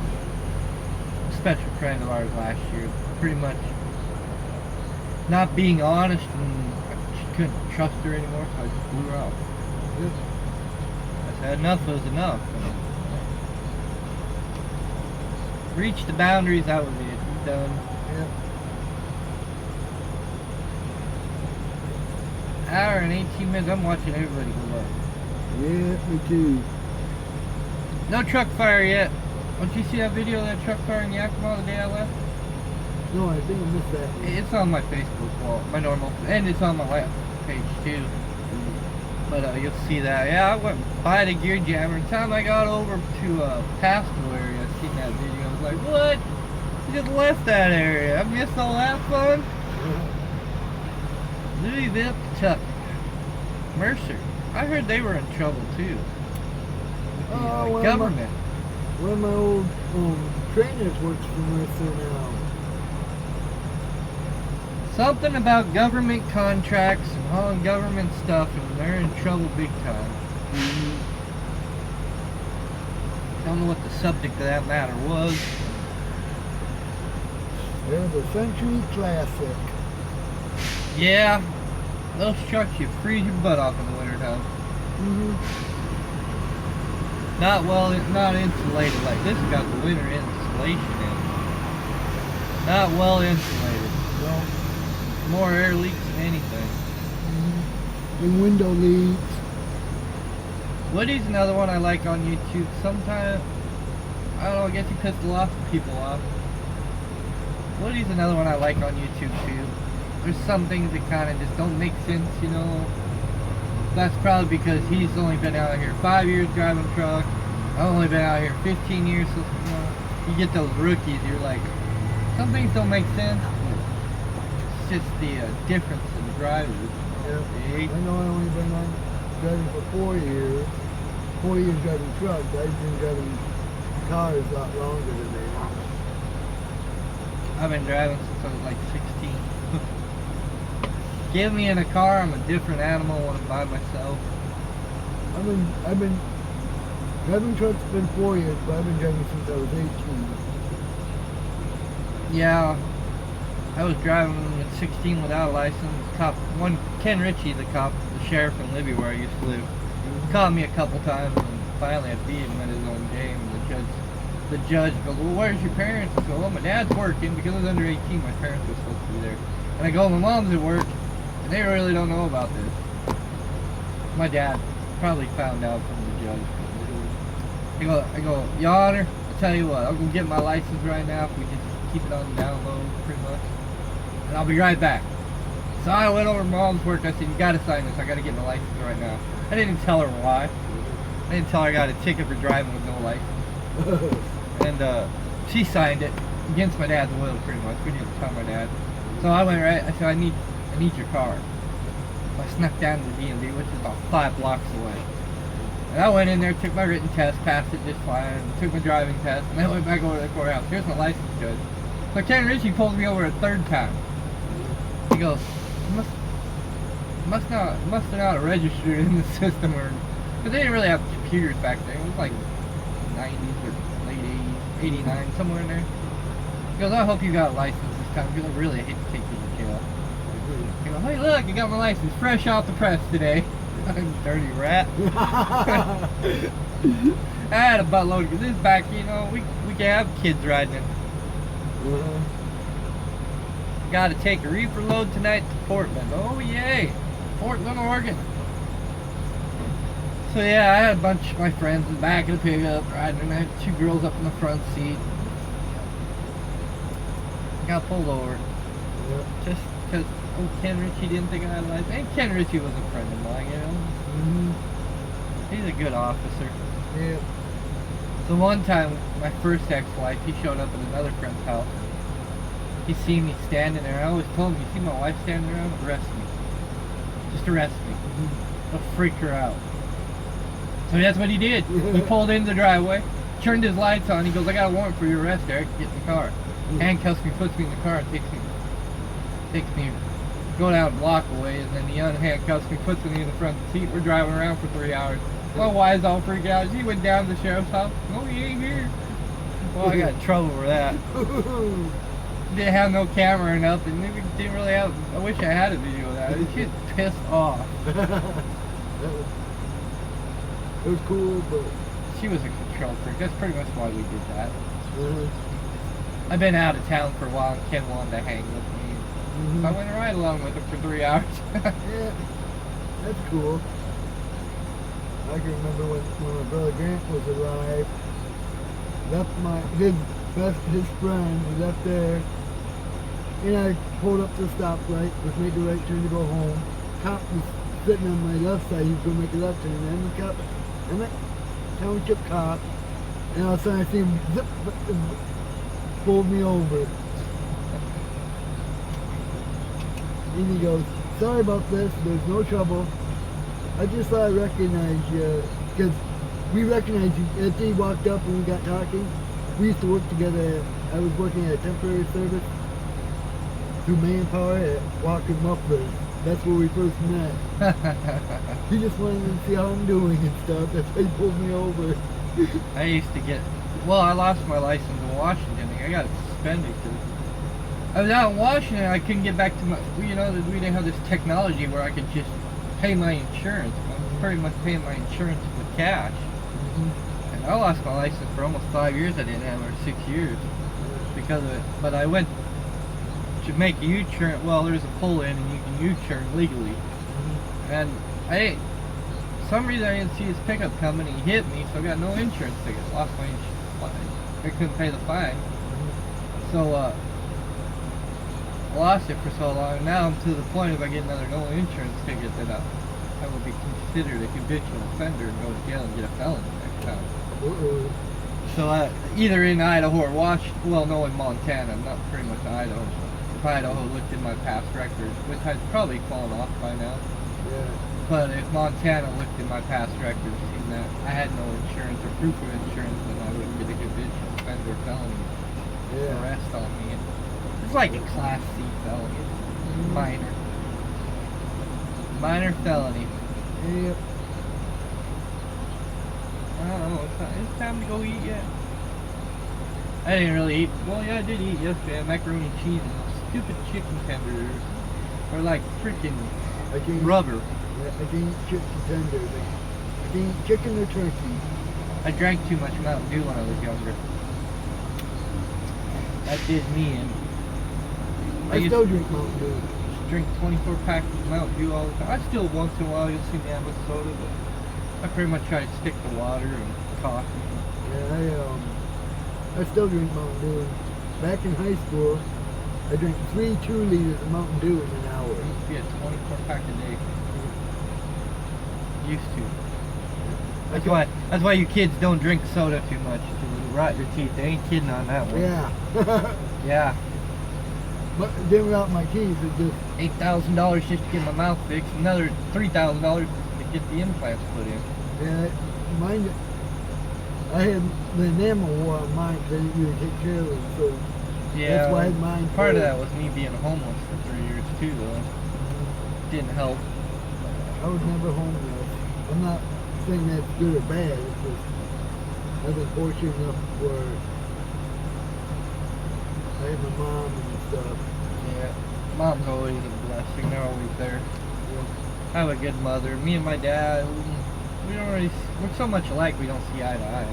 a special friend of ours last year, pretty much not being honest, and she couldn't trust her anymore, so I just blew her out. Yep. I said enough was enough. Reached the boundaries, that was it. Done. Yep. Hour and 18 minutes, I'm watching everybody go by. Yeah, me too. No truck fire yet. Don't you see that video of that truck fire in Yakima the day I left? No, I think I missed that one. It's on my Facebook wall, my normal, and it's on my left page too. But you'll see that. Yeah, I went by the gear jammer. The time I got over to Pascal area, I seen that video. I was like, what? You just left that area. I missed all that fun. Louisville, Kentucky. Mercer. I heard they were in trouble too. With the Oh, government. One of my old trainers works for Mercer now. Something about government contracts and hauling government stuff, and they're in trouble big time. Don't know what the subject of that matter was. They're the Century Classic. Yeah, those trucks, you freeze your butt off in the wintertime. Not insulated. Like this has got the winter insulation in it. Not well insulated. No. More air leaks than anything. And window leaks. Woody's another one I like on YouTube. Sometimes, I don't know, I guess he pissed a lot of people off. Woody's another one I like on YouTube too. There's some things that kind of just don't make sense, you know. That's probably because he's only been out here 5 years driving a truck. I've only been out here 15 years, so you know, you get those rookies, you're like, some things don't make sense. It's just the difference in drivers. Yeah. See? I know I only been on driving for 4 years. 4 years driving trucks. I've been driving cars a lot longer than they are. I've been driving since I was like 16. Give me in a car, I'm a different animal when I'm by myself. I've been driving trucks been 4 years, but I've been driving since I was 18. Yeah, I was driving at 16 without a license. Ken Ritchie, the cop, the sheriff in Libby where I used to live, caught me a couple times, and finally I beat him at his own game. The judge goes, well, where's your parents? I go, well, my dad's working because I was under 18. My parents were supposed to be there. And I go, my mom's at work, and they really don't know about this. My dad probably found out from the judge. I go, Your Honor, I'll tell you what, I'll go get my license right now if we just keep it on the down low, pretty much. And I'll be right back. So I went over to mom's work. I said, you got to sign this. I got to get my license right now. I didn't tell her why. I didn't tell her I got a ticket for driving with no license. And she signed it against my dad's will, pretty much. We didn't tell my dad. So I went right. I said, I need your car. So I snuck down to the DMV, which is about 5 blocks away. And I went in there, took my written test, passed it just fine, took my driving test, and then I went back over to the courthouse. Here's my license, judge. So Ken Ritchie pulled me over a third time. He goes, must not have registered in the system, or because they didn't really have computers back then. It was like 90s or late 80s, 89, somewhere in there. He goes, I hope you got a license this time because I really hate to take you to jail. He goes, hey look, I got my license fresh off the press today. Dirty rat. I had a buttload of this back, you know, we can have kids riding it. Got to take a reefer load tonight to Portland. Oh yay, Portland, Oregon. So yeah, I had a bunch of my friends in the back of the pickup riding, and I had 2 girls up in the front seat. Got pulled over. Yep. Just because Ken Ritchie didn't think I had a license. And Ken Ritchie was a friend of mine, you know. He's a good officer. Yeah. So one time, my first ex-wife, he showed up at another friend's house. He seen me standing there. I always told him, you see my wife standing around? Arrest me. Just arrest me. It'll freak her out. So that's what he did. He pulled into the driveway, turned his lights on. He goes, I got a warrant for your arrest, Eric. Get in the car. Handcuffs me, puts me in the car, and takes me, go down a block away, and then he unhandcuffs me, puts me in the front seat. We're driving around for 3 hours. My wife's all freaked out. She went down to the sheriff's house. No, he ain't here. Well, I got in trouble for that. Didn't have no camera or nothing. Didn't really have. I wish I had a video of that. She was pissed off. It was cool, but She was a control freak. That's pretty much why we did that. I've been out of town for a while, and Ken wanted to hang with me. So I went right along with him for 3 hours. yeah, that's cool. I can remember when my brother Grant was alive. Left his friend, he left there, and I pulled up to the stoplight, was made the right turn to go home. Cop was sitting on my left side, he was going to make a left turn, and then the cop, I'm a township cop, and all of a sudden I see him zip, pulled me over. And he goes, sorry about this, there's no trouble. I just thought I recognized you, because we recognized you. After he walked up and we got talking, we used to work together. I was working at a temporary service through Manpower at Walker Mufflers. That's where we first met. He just wanted to see how I'm doing and stuff. That's why he pulled me over. I used to get, well, I lost my license in Washington. I got suspended because I was out in Washington. I couldn't get back to my, you know, we didn't have this technology where I could just pay my insurance. I was pretty much paying my insurance with cash. I lost my license for almost 5 years. I didn't have it, or 6 years because of it. But I went to make a U-turn. Well, there's a pull in and you can U-turn legally. And some reason I didn't see his pickup coming. He hit me, so I got no insurance ticket. Lost my insurance. I couldn't pay the fine. So I lost it for so long. Now I'm to the point if I get another no insurance ticket that I will be considered a habitual offender and go to jail and get a felony next time. So either in Idaho or no, in Montana, not pretty much Idaho. If Idaho looked at my past records, which I'd probably fallen off by now. Yeah. But if Montana looked at my past records, seen that I had no insurance or proof of insurance, then I wouldn't get a habitual offender felony arrest on me. And it's like a Class C felony, minor felony. Yep. I don't know. It's time to go eat yet. I didn't really eat. Well, yeah, I did eat yesterday. Macaroni and cheese and stupid chicken tenders. They're like freaking rubber. Yeah, I can eat chicken tenders. I can eat chicken or turkey. I drank too much Mountain Dew when I was younger. That did me in. I still drink Mountain Dew. Drink 24 packs of Mountain Dew all the time. I still once in a while you'll see me have a soda, but I pretty much try to stick to water and coffee. Yeah, I still drink Mountain Dew. Back in high school, I drank 2 liters of Mountain Dew in an hour. I used to be a 24 pack a day. Used to. That's why you kids don't drink soda too much. It'll rot your teeth. They ain't kidding on that one. Yeah. Yeah. But then without my teeth, it just... $8,000 just to get my mouth fixed. Another $3,000 to get the implants put in. Yeah, mine... I had the enamel wore on mine because I didn't really take care of it, so... Yeah, that's why I had mine. Part of that was me being homeless for 3 years too, though. Didn't help. I was never homeless. I'm not saying that's good or bad. It's just I've been fortunate enough where I had my mom and stuff. Yeah, mom's always a blessing. They're always there. Yeah. I have a good mother. Me and my dad, we don't really. We're so much alike. We don't see eye to eye.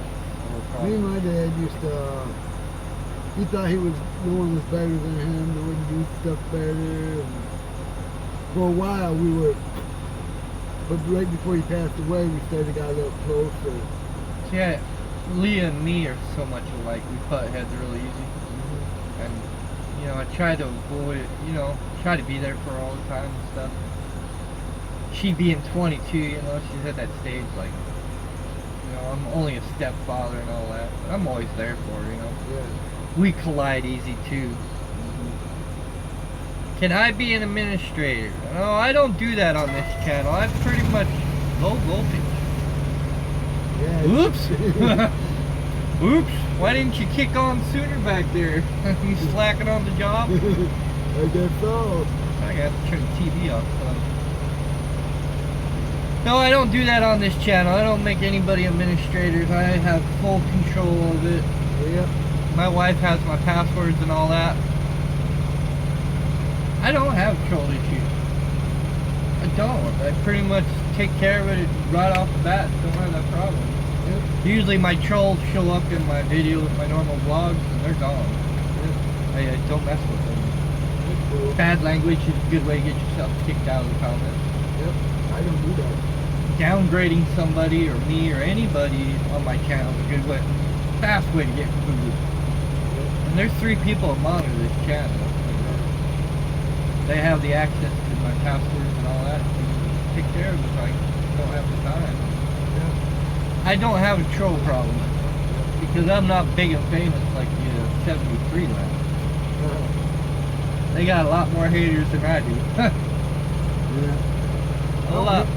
Me and my dad used to. He thought no one was better than him. They wouldn't do stuff better. And for a while we were. But right before he passed away, we started to get a little closer. Yeah, Leah and me are so much alike. We butt heads really easy. And, you know, I try to avoid it, try to be there for her all the time and stuff. She being 22, she's at that stage, like, I'm only a stepfather and all that. But I'm always there for her, Yeah. We collide easy, too. Can I be an administrator? No, I don't do that on this channel. I'm pretty much low voltage. Yeah. Oops! Oops! Why didn't you kick on sooner back there? You slacking on the job? I guess so. I got to turn the TV off. No, I don't do that on this channel. I don't make anybody administrators. I have full control of it. Yep. My wife has my passwords and all that. I don't have troll issues. I don't. I pretty much take care of it right off the bat. Don't have that problem. Yep. Usually my trolls show up in my videos, my normal vlogs, and they're gone. Yep. I don't mess with them. Cool. Bad language is a good way to get yourself kicked out of the comments. Yep. I don't do that. Downgrading somebody or me or anybody on my channel is a good way, fast way to get food. Yep. And there's 3 people that monitor this channel. They have the access to my passwords and all that. Take care of it if I don't have the time. Yeah. I don't have a troll problem because I'm not big and famous like the 73 left. They got a lot more haters than I do. Yeah. A lot. I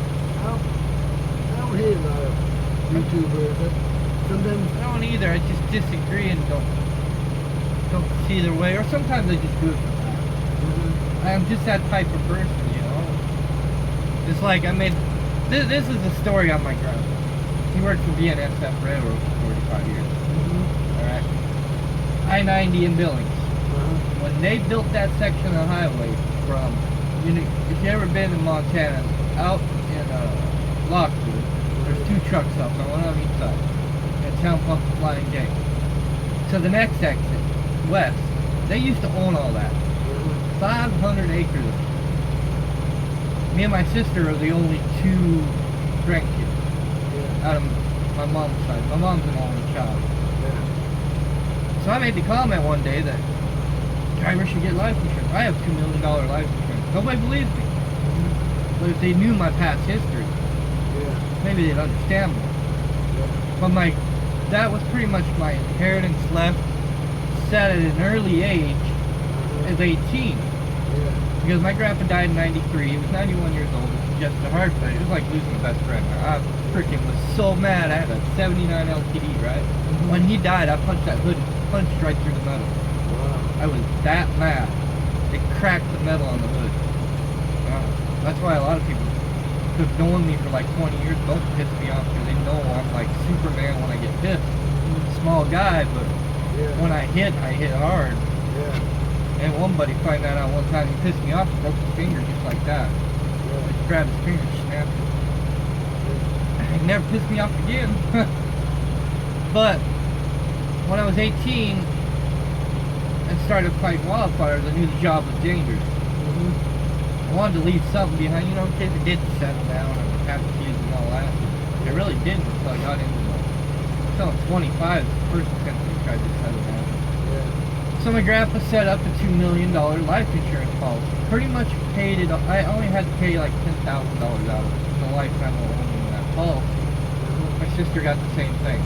don't hate a lot of YouTubers. Sometimes I don't either. I just disagree and don't see their way. Or sometimes I just do it for that. I'm just that type of person, It's like I made... This is the story on my grandpa. He worked for BNSF Railroad for 45 years. Alright. I-90 in Billings. When they built that section of the highway from... if you've ever been in Montana, out in Lockwood, there's 2 truck stops, one on each side. It's Town Pump and Flying J. To the next exit, west. They used to own all that. 500 acres of it. Me and my sister are the only two grandkids out of my mom's side. My mom's an only child. So I made the comment one day that drivers should get life insurance. I have $2 million life insurance. Nobody believes me. But if they knew my past history, maybe they'd understand more. But that was pretty much my inheritance left, set at an early age as 18. Because my grandpa died in 93, he was 91 years old, it was just a heart failure. It was like losing a best friend. I freaking was so mad. I had a 79 LTD, right? When he died, I punched that hood, punched right through the metal. I was that mad. It cracked the metal on the hood. That's why a lot of people who've known me for like 20 years don't piss me off, because they know I'm like Superman when I get pissed. Small guy, but when I hit hard. And one buddy found that out one time. He pissed me off and broke his finger just like that. Just grabbed his finger and snapped it. He never pissed me off again. But when I was 18 and started fighting wildfires, I knew the job was dangerous. I wanted to leave something behind, you know, in case it did settle down and have kids and all that. It really didn't until I got into until I'm 25, the first attempt to try to settle down. So my grandpa set up a $2 million life insurance policy. Pretty much paid it. I only had to pay like $10,000 out of it. The lifetime of owning that policy. My sister got the same thing.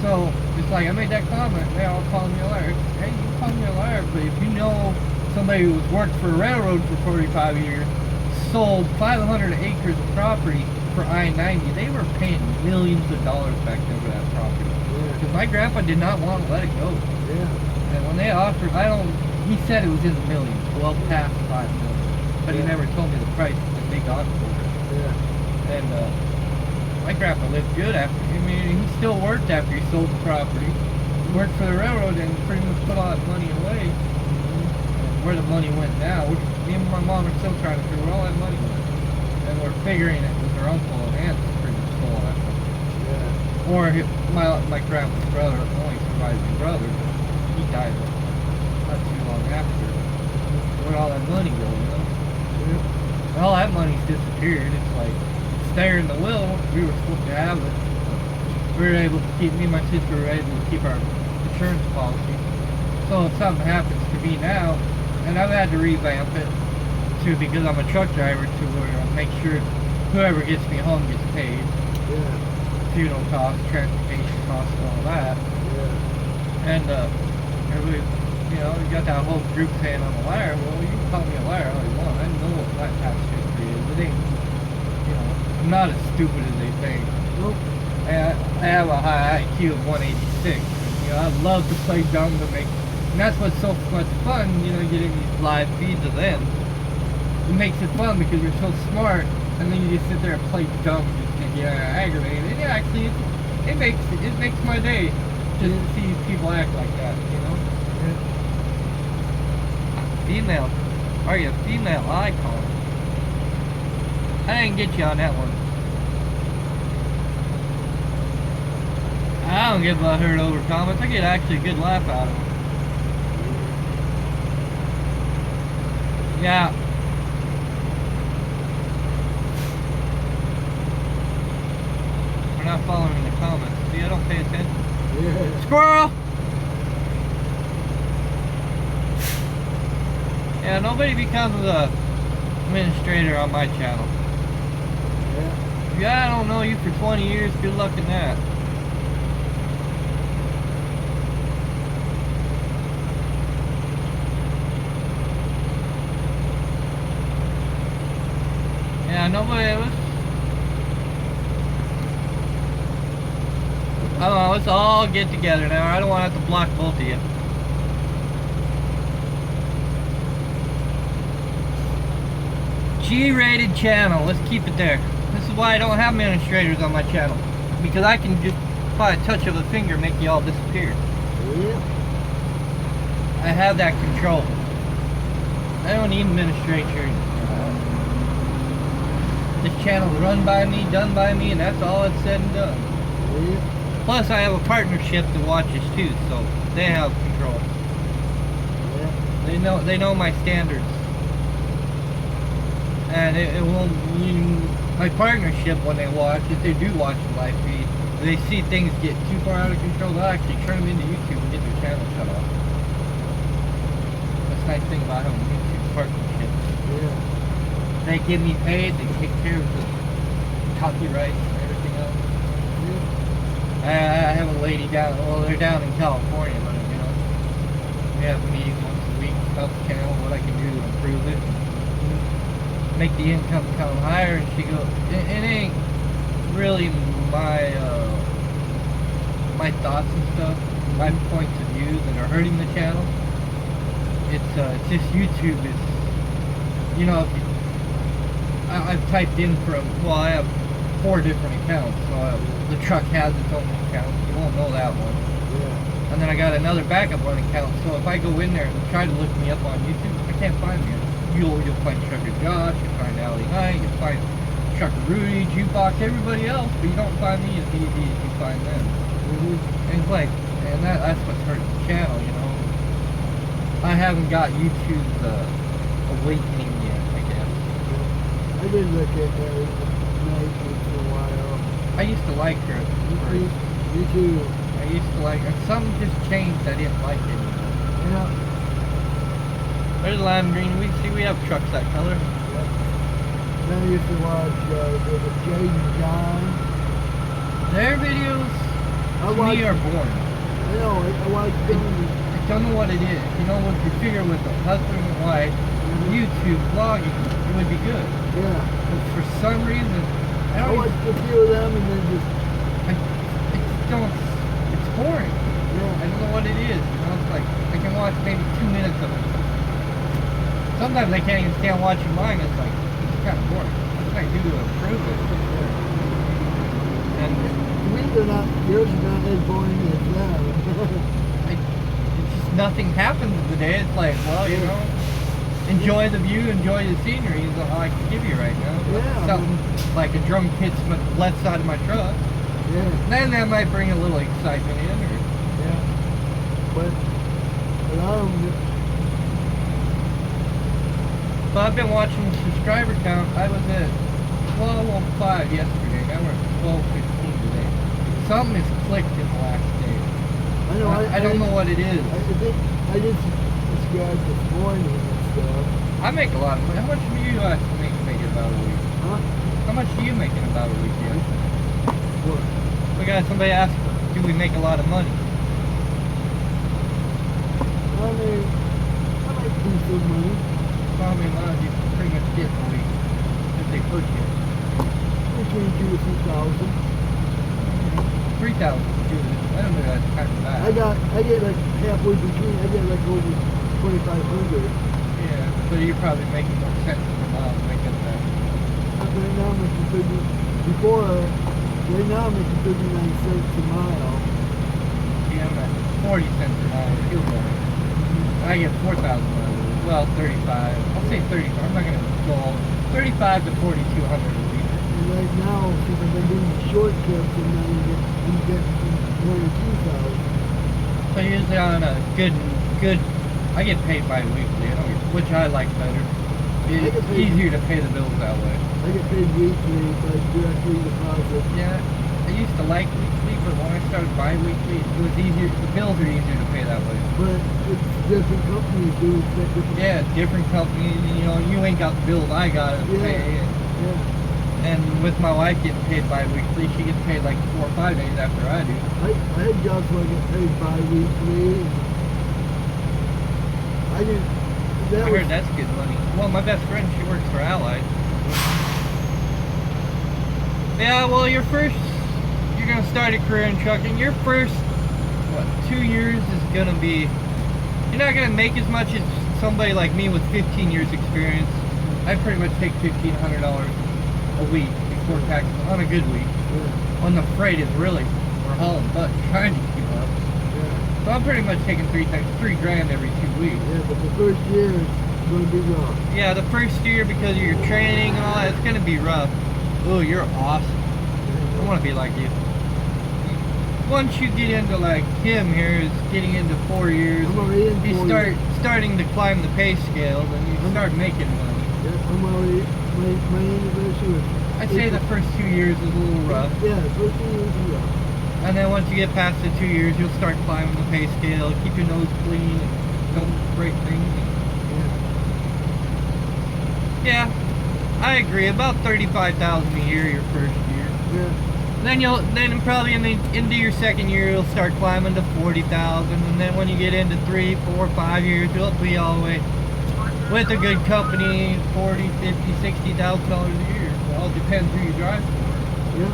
So it's like I made that comment. They all called me a liar. Hey, you call me a liar, but if you know somebody who's worked for a railroad for 45 years, sold 500 acres of property for I-90, they were paying millions of dollars back then for that property. Because my grandpa did not want to let it go. And when they offered, he said it was in the millions, well past $5 million. But he never told me the price that they got for it. And my grandpa lived good after. I mean, he still worked after he sold the property. He worked for the railroad and pretty much put all that money away. And where the money went now, me and my mom are still trying to figure where all that money went. And we're figuring it was her uncle and aunt that pretty much stole all that money. Or my grandpa's brother, only surviving brother, he died not too long after. Where'd all that money go, you know? All that money's disappeared. It's like, it's there in the will. We were supposed to have it. We were able to keep, me and my sister were able to keep our insurance policy. So if something happens to me now, and I've had to revamp it too, because I'm a truck driver, to where I'll make sure whoever gets me home gets paid. Funeral costs, transportation costs, and all that. And everybody, you know, you got that whole group saying I'm a liar. Well, you can call me a liar all you want. I know what my past history is. It ain't, you know, I'm not as stupid as they think. I have a high IQ of 186. You know, I love to play dumb to make, and that's what's so much fun, you know, getting these live feeds of them. It makes it fun because you're so smart, and then you just sit there and play dumb just to get aggravated. And yeah, actually, it makes my day just to see people act like that, you know. Female, are you a female icon? I didn't get you on that one. I don't get about heard over comments. I get actually a good laugh out of them. Yeah. We're not following the comments. See, I don't pay attention. Squirrel! Yeah, nobody becomes a administrator on my channel. Yeah, I don't know you for 20 years. Good luck in that. Yeah, nobody else. I don't know, let's all get together now. I don't want to have to block both of you. G-rated channel, let's keep it there. This is why I don't have administrators on my channel. Because I can just, by a touch of a finger, make you all disappear. I have that control. I don't need administrators. This channel's run by me, done by me, and that's all it's said and done. Plus, I have a partnership that watches too, so they have control. Yeah. They know my standards, and it won't. My partnership, when they watch, if they do watch the live feed, if they see things get too far out of control, they'll actually turn them into YouTube and get their channel shut off. That's the nice thing about having a YouTube partnership. Yeah. They give me paid, they take care of the copyrights and everything else. I have a lady down, well, they're down in California, but you know, we have meetings once a week about the channel, what I can do to improve it, make the income come higher. And she goes, it ain't really my my thoughts and stuff, my points of view that are hurting the channel. It's just YouTube is, you know, I've typed in from, well, I have 4 different accounts, so the truck has its own account, you won't know that one. Yeah. And then I got another backup one account, so if I go in there and try to look me up on YouTube, I can't find me. You'll find Trucker Josh, you'll find Allie Knight, you'll find Trucker Rudy, Jukebox, everybody else, but you don't find me as easy as you find them. And it's like, and that's what's hurting the channel, you know. I haven't got YouTube's awakening yet, I guess. I did look at Erik Knight for a while. I used to like her. Me too. I used to like her. Something just changed. I didn't like it anymore. Yeah. There's lime green. We have trucks that color. Then I used to watch Jay and John. Their videos to me are boring. I know, I watch them. I don't know what it is. You know, if you figure with a husband and wife, YouTube vlogging, it would be good. Yeah. But for some reason, I watched a few of them and then just. It's boring. Yeah. I don't know what it is. You know, it's like I can watch maybe 2 minutes of it. Sometimes I can't even stand watching mine. It's like it's kind of boring. What can I do to improve it? And To me, yours are not as boring as them. it's just nothing happens in the day. It's like, well, you know, enjoy the view, enjoy the scenery is all I can give you right now. Yeah. Something like a drum hits my left side of my truck. Yeah. Then that might bring a little excitement in, or Yeah. But a lot of them. but I've been watching the subscriber count. I was at 1205 yesterday. Now we're at 1215 today. Something has clicked in the last day. I know. I don't know what it is. I think I did subscribe this morning and stuff. I make a lot of money. How much do you make in about a week? Huh? How much do you make in about a week? Yeah? What? We got somebody asked, do we make a lot of money? I mean, I might do some money. How many miles you pretty much get a week if they push you? Between 2,000 and 3,000. 3,000. I don't know, that's kind of bad. I get like halfway between. I get like over 2,500. Yeah, so you're probably making more sense per mile to make up that. Right now I'm making 30. Before, right now I'm making 39 cents a mile. Yeah, I'm at 40 cents per mile in fuel money. I get 4,000 miles. Well, 35. I'll say 35. I'm not going to go all 35 to 4,200 a week. And right now, since I've been doing short trips, and now I'm getting 22,000. So usually on a good, I get paid bi-weekly, which I like better. It's easier to pay the bills that way. I get paid weekly, but directly deposit. Yeah, I used to like weekly, but when I started bi-weekly, it was easier. The bills are easier to pay that way. But it's different companies do it different. Yeah, different companies. You know, you ain't got the bills I got to pay. Yeah. And with my wife getting paid bi-weekly, she gets paid like 4 or 5 days after I do. I had jobs where I get paid bi-weekly. I didn't. I heard that's good money. Well, my best friend, she works for Allied. Yeah, well, you're gonna start a career in trucking. Your first, 2 years is gonna be, you're not gonna make as much as somebody like me with 15 years experience. I pretty much take $1,500 a week before taxes on a good week. Yeah. When the freight is really, we're hauling butt trying to keep up. Yeah. So I'm pretty much taking $3 grand every 2 weeks. Yeah, but the first year is going to be rough. Yeah, the first year because of your training and all that, it's gonna be rough. Oh, you're awesome. I want to be like you. once you get into like him here is getting into 4 years, I'm already in you 4 years. starting to climb the pay scale, then you start making money. Yeah, I'm already, my anniversary was... I'd say the first 2 years is a little rough. Yeah, the first 2 years is rough. And then once you get past the 2 years, you'll start climbing the pay scale, keep your nose clean, and don't break things. Yeah. Yeah, I agree. About 35,000 a year your first year. Yeah. Then probably into your second year you'll start climbing to 40,000, and then when you get into 3, 4, 5 years you'll be all the way with a good company 40, 50, 60,000 dollars a year. It all depends who you drive for. Yeah.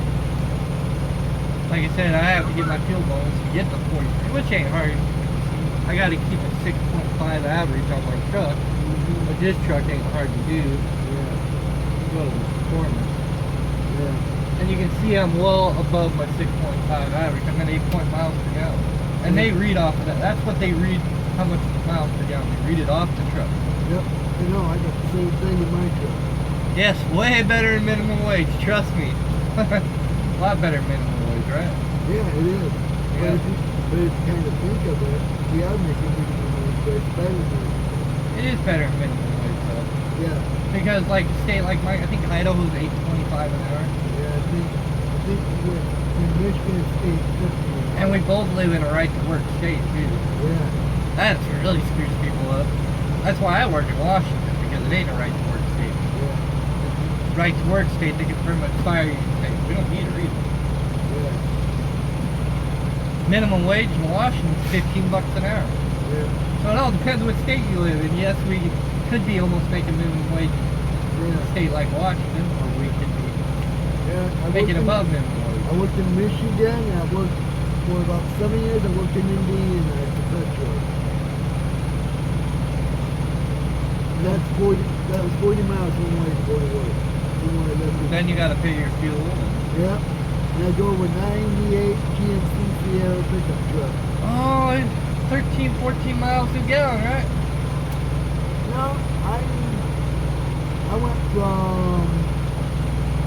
Like I said, I have to get my fuel bonus to get to 40, which ain't hard. I got to keep a 6.5 average on my truck, but this truck ain't hard to do. Yeah. Go to the performance. Yeah. And you can see I'm well above my 6.5 average. I'm at 8 miles per gallon. And they read off of that. That's what they read, how much miles per gallon. They read it off the truck. Yep. I know, I got the same thing in my truck. Yes, way better than minimum wage. Trust me. A lot better than minimum wage, right? Yeah, it is. Yeah. But if you kind of think of it, we are making minimum wage, but it's better than it. It is better than minimum wage, though. Yeah. Because, like, a state like mine, I think Idaho's $8.25 an hour. Yeah, I think in Michigan it's 8.50. And we both live in a right-to-work state, too. Yeah. That really screws people up. That's why I work in Washington, because it ain't a right-to-work state. Yeah. Right-to-work state, they can pretty much fire you and say, we don't need a reason. Yeah. Minimum wage in Washington is $15 an hour. Yeah. So it all depends what state you live in. Yes, we could be almost making minimum wage in a state like Washington, or we could be Yeah. making above minimum wage. I worked in Michigan, and I worked for about 7 years. I worked in Indiana as a petrol. That's 40. That was 40 miles one way to go to work. Then you got to pay your fuel. Yeah. And I drove a 98 GMC Sierra pickup truck. Oh, 13, 14 miles a gallon, right? No, I went from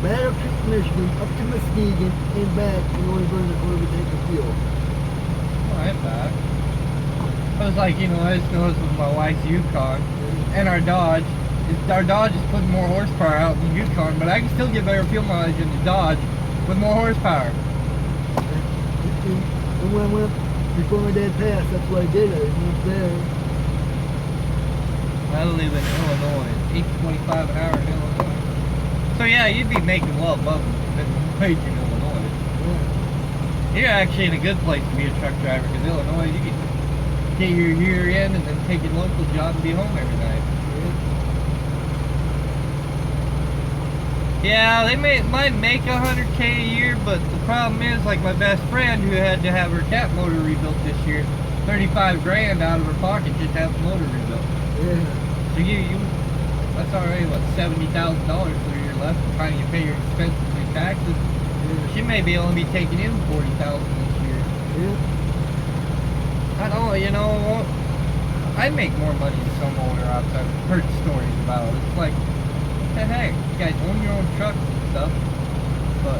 Battle Creek, Michigan, up to Muskegon and back in order to burn a tank of fuel. Oh, ain't bad. I was like, I just noticed with my wife's Yukon and our Dodge. Our Dodge is putting more horsepower out than the Yukon, but I can still get better fuel mileage in the Dodge with more horsepower. And when I went, before my dad passed, that's what I did. I went there. I live in Illinois, $8.25 an hour in Illinois. So yeah, you'd be making well above minimum wage in Illinois. Yeah. You're actually in a good place to be a truck driver, because Illinois, you can get your year in and then take your local job and be home every night. Yeah, they might make $100K a year, but the problem is, like my best friend who had to have her cat motor rebuilt this year, 35 grand out of her pocket just to have the motor rebuilt. Yeah. So that's already what, $70,000 per year left trying to pay your expenses and taxes. Yeah. She may be only be taking in $40,000 this year. Yeah. I don't, I make more money than some owner outside. I've heard stories about it. It's like, hey, you guys own your own trucks and stuff, but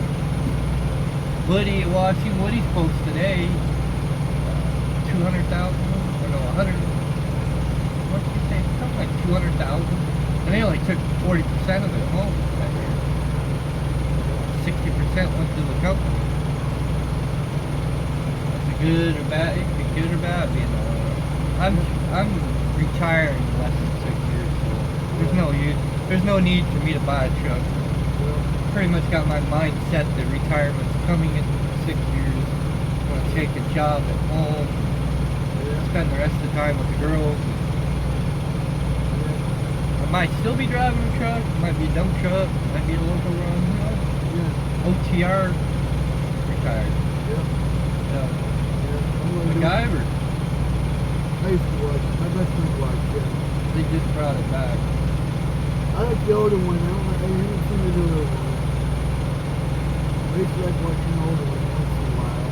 I see Woody's post today, 200,000, or no, 100, what did you say, something like 200,000, and they only took 40% of it home that year. 60% went to the company. That's a good or bad, it could be good or bad being an owner. I'm retiring in less than 6 years, so there's no need for me to buy a truck. Pretty much got my mind set that retirement's coming in 6 years. I'm going to take a job at home, spend the rest of the time with the girls. I might still be driving a truck, it might be a dump truck, it might be a local run, OTR, retired. MacGyver. I used to watch it. My best friend watched it. They just brought it back. I like the older one. I haven't seen the newer one. I used to like watching the older one once in a while.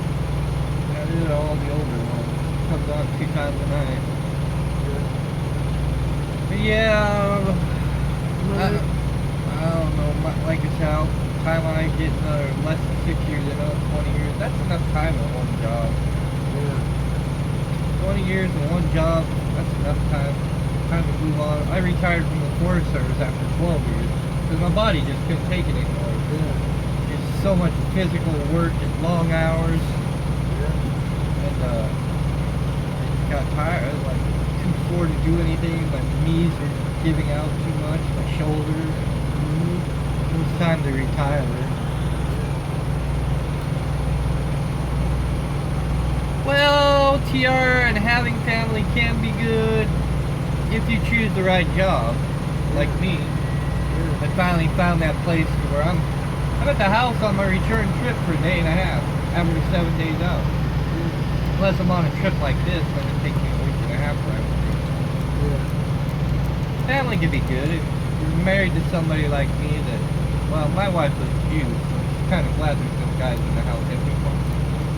Yeah, these are all the older ones. Comes on 2 times a night. But yeah, I don't know. Like I said, time I get another less than 6 years, another 20 years, that's enough time in one job. Yeah. 20 years in one job, that's enough time. Time to move on. I retired from the Forest Service after 12 years because my body just couldn't take it anymore. Yeah. It's so much physical work and long hours, Yeah. and I just got tired. I was like too sore to do anything. My knees were giving out too much. My shoulders. It was time to retire. Well, TR, and having family can be good if you choose the right job, like me. I finally found that place where I'm at the house on my return trip for a day and a half, after 7 days out. Unless I'm on a trip like this, then it takes me a week and a half right. Family can be good if you're married to somebody like me that, well, my wife was Jew, so she's kind of glad there's no guys in the house anymore.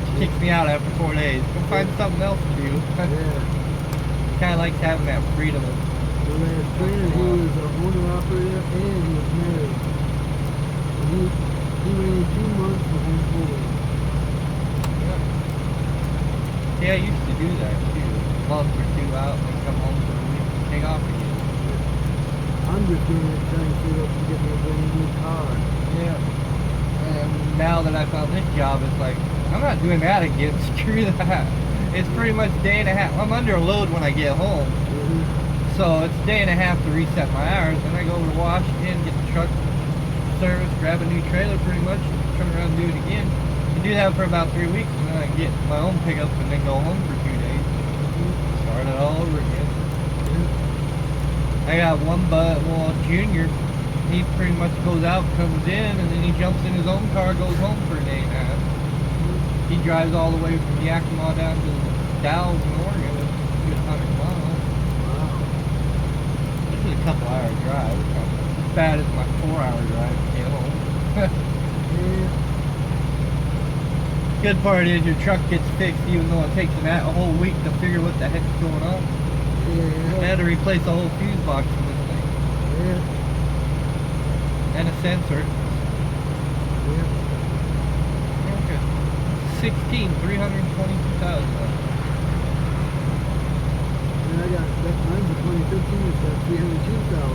She kicks me out after 4 days. Go find something else to do. Kind of likes having that freedom. The last trainer, he was an owner-operator and he was married. And he ran 2 months for homeschooling. Yeah, I used to do that too. Month or 2 out and come home for a week and take off again. I'm just doing it trying to save up to get me a brand new car. Yeah. And now that I found this job, it's like, I'm not doing that again. Screw that. It's pretty much a day and a half. I'm under a load when I get home. So it's a day and a half to reset my hours. Then I go over to Washington, get the truck serviced, grab a new trailer pretty much, turn around and do it again. I do that for about 3 weeks, and then I get my own pickup and then go home for 2 days. Start it all over again. I got one junior. He pretty much goes out, comes in, and then he jumps in his own car, goes home for a day and a half. He drives all the way from Yakima down to Dallas in Oregon. It's 100 miles. Wow. This is a couple hour drive. It's not as bad as my 4-hour drive to get home. Good part is your truck gets fixed even though it takes a whole week to figure what the heck's going on. I had to replace the whole fuse box in this thing. And a sensor. 322,000. And I got that mine for 2015. It's got 302,000.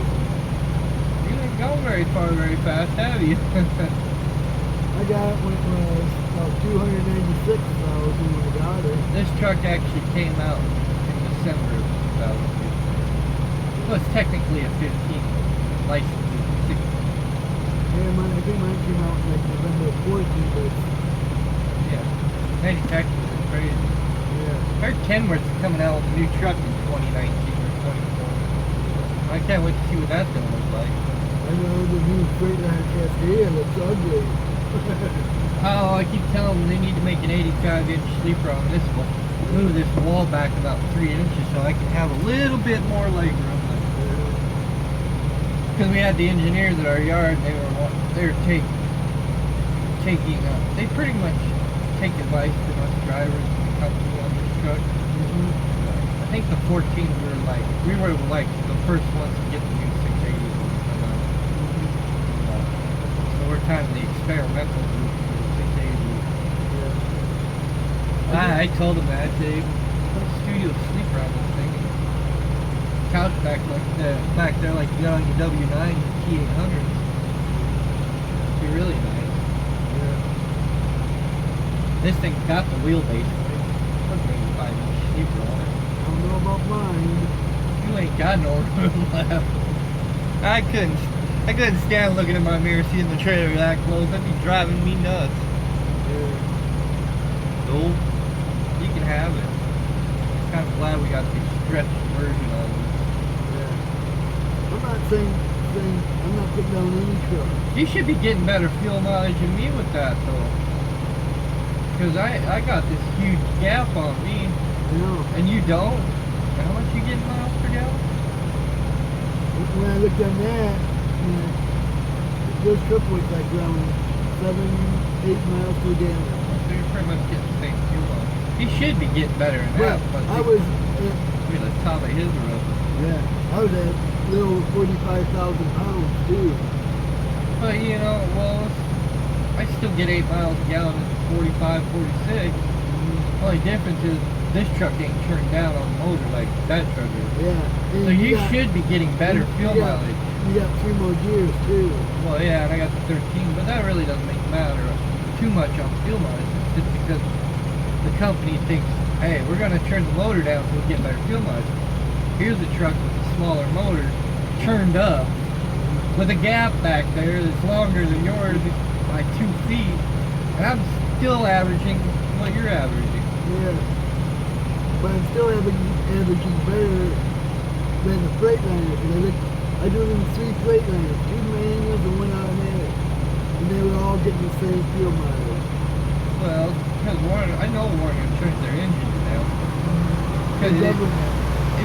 You didn't go very far, very fast, have you? I got it when it was about 296,000 when I got it. This truck actually came out in December of 2015. Well, it's technically a 15. License is 16. Yeah, I think mine came out like November 14th, but Yeah. Manufacturing is crazy. yeah. I heard Kenworth's coming out with a new truck in 2019 or 2020. I can't wait to see what that's going to look like. I know the new Freightliner Cascade looks ugly. Oh, I keep telling them they need to make an 85-inch sleeper on this one. Move this wall back about 3 inches so I can have a little bit more leg room. Because we had the engineers at our yard, and they were taking, they pretty much take advice from us drivers and the company on this truck. I think the 14s were like, we were like the first ones to get the new 680s. So we're kind of the experimental group for the 680s. I told them that, they put a studio sleeper on this thing. Couch back there like you got on your W9 T800s. It'd be really nice. This thing's got the wheelbase for it. Doesn't even 5-inch sleeper on it. I don't know about mine. You ain't got no room left. I couldn't stand looking in my mirror seeing the trailer that close. That'd be driving me nuts. No, you can have it. I'm kind of glad we got the stretched version of it. I'm not saying I'm not putting down any truck. You should be getting better fuel mileage than me with that though. Because I got this huge gap on me. And you don't. How much you getting miles per gallon? When I looked on that, this truck was like around 7-8 miles per gallon. So you're pretty much getting the same fuel mileage. You should be getting better than Well, that. But I was we're the top of his roof. I was at little 45,000 pounds too. But you know, well, I still get 8 miles a gallon at 45, 46. Only difference is this truck ain't turned down on the motor like that truck is. Yeah. So you should be getting better fuel mileage. You got 3 more years too. Well, yeah, and I got the 13, but that really doesn't make matter too much on fuel mileage. It's just because the company thinks, hey, we're going to turn the motor down so we get better fuel mileage. Here's a truck with a smaller motor, turned up, with a gap back there that's longer than yours by 2 feet, and I'm still averaging what you're averaging. Yeah. But I'm still averaging better than the Freightliner. I do them 3 Freightliners, 2 manuals and 1 automatic. And they were all getting the same fuel mileage. Well, because I know Warner turns their engines down. Because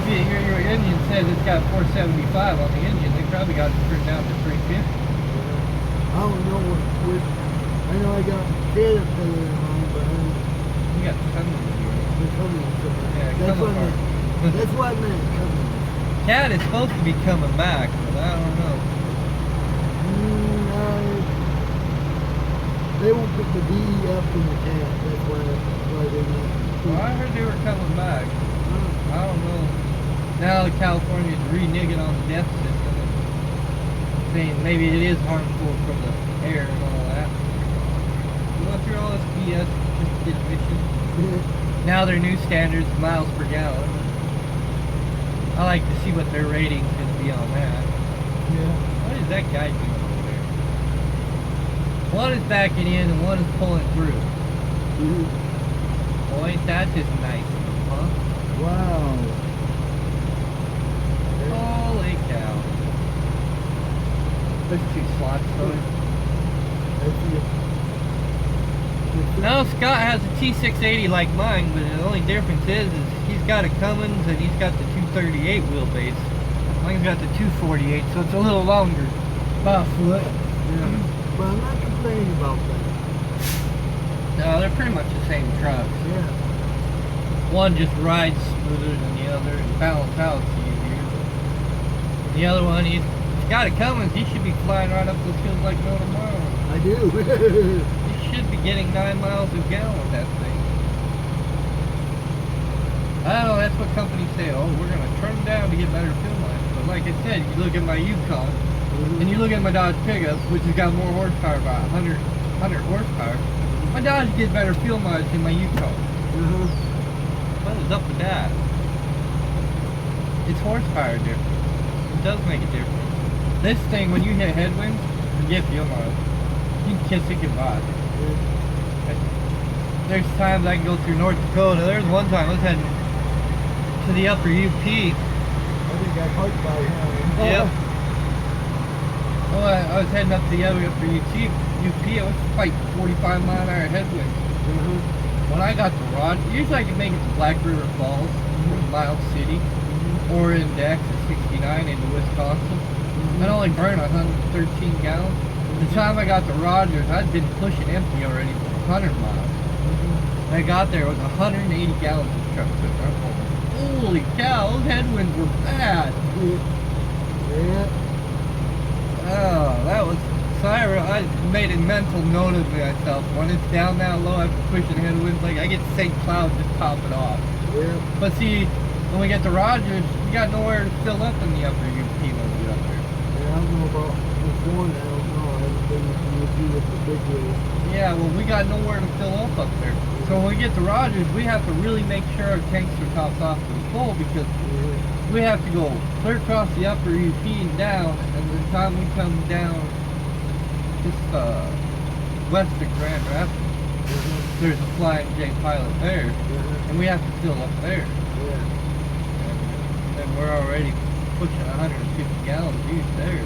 if your engine says it's got 475 on the engine, they probably got it turned down to 350. I don't know what I know I got Caterpillar in mine, but You got Cummins in yours. they're coming. Yeah, That's what I Cummins. meant. That's what I meant, coming. Cat is supposed to be coming back, but I don't know. They won't put the DEF in the cat. That's why they're not. Well, I heard they were coming back. I don't know. Now that California's reneging on the death system, saying maybe it is harmful from the air and all that. We went through all this BS just to get emissions. Now their new standards, miles per gallon. I like to see what their rating's going to be on that. Yeah. What is that guy doing over there? One is backing in and one is pulling through. Boy, ain't that just nice, huh? Wow. Holy cow. There's 2 slots though. Now Scott has a T680 like mine, but the only difference is he's got a Cummins and he's got the 238 wheelbase. Mine's got the 248, so it's a little longer. About a foot. Yeah. But I'm not complaining about that. No, they're pretty much the same trucks. Yeah. One just rides smoother than the other and balance out easier. The other one, he's got a Cummins, he should be flying right up those hills like no tomorrow. I do. He should be getting 9 miles a gallon with that thing. I don't know, that's what companies say, oh, we're going to turn them down to get better fuel mileage. But like I said, you look at my Yukon, and you look at my Dodge pickup, which has got more horsepower, about 100 horsepower. My Dodge gets better fuel mileage than my Yukon. What is up with that? It's horsepower difference. It does make a difference. This thing, when you hit headwinds, forget fuel mileage. You can kiss it goodbye. There's times I can go through North Dakota. There's one time I was heading to the upper UP. I think I parked by him. Yep. Oh, I was heading up to the upper UP. I was fighting 45 mile an hour headwinds. When I got to Rod, usually I can make it to Black River Falls, Miles City, or in Dex at 69 into Wisconsin. I'd only burn 113 gallons. The time I got to Rogers, I'd been pushing empty already for 100 miles. I got there with 180 gallons of truck. I'm going, holy cow, those headwinds were bad. Yeah. Oh, that was... So I made a mental note of myself. When it's down that low after pushing headwinds, like I get St. Cloud to top it off. Yeah. But see, when we get to Rogers, we got nowhere to fill up in the upper UP when we get up there. Yeah, I don't know about this one. I don't know. I haven't been to UP with the big wheels. Yeah, well, we got nowhere to fill up there. So when we get to Rogers, we have to really make sure our tanks are topped off to the full because we have to go clear across the upper UP and down, and by the time we come down just west of Grand Rapids, there's a Flying J pilot there, and we have to fill up there. And we're already pushing 150 gallons each there.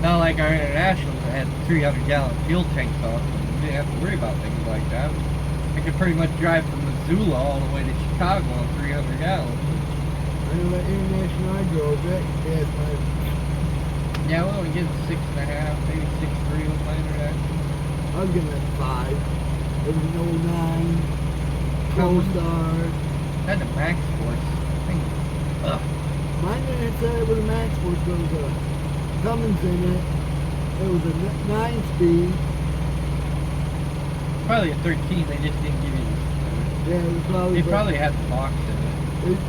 Not like our internationals that had 300 gallon fuel tanks on them. We didn't have to worry about things like that. I could pretty much drive from Missoula all the way to Chicago on 300 gallons. I know that international I drove, that gas pipe. Yeah, we only get 6.5, maybe 6.3 with my international. I was getting like 5. It was an 09. Pro-Star. Had the Max Force. I think. Mine didn't say it was a Max Force, there was a Cummins in it. It was a 9-speed. Probably a 13. They just didn't give you the splitter. Yeah, it was probably. They probably had the box in it.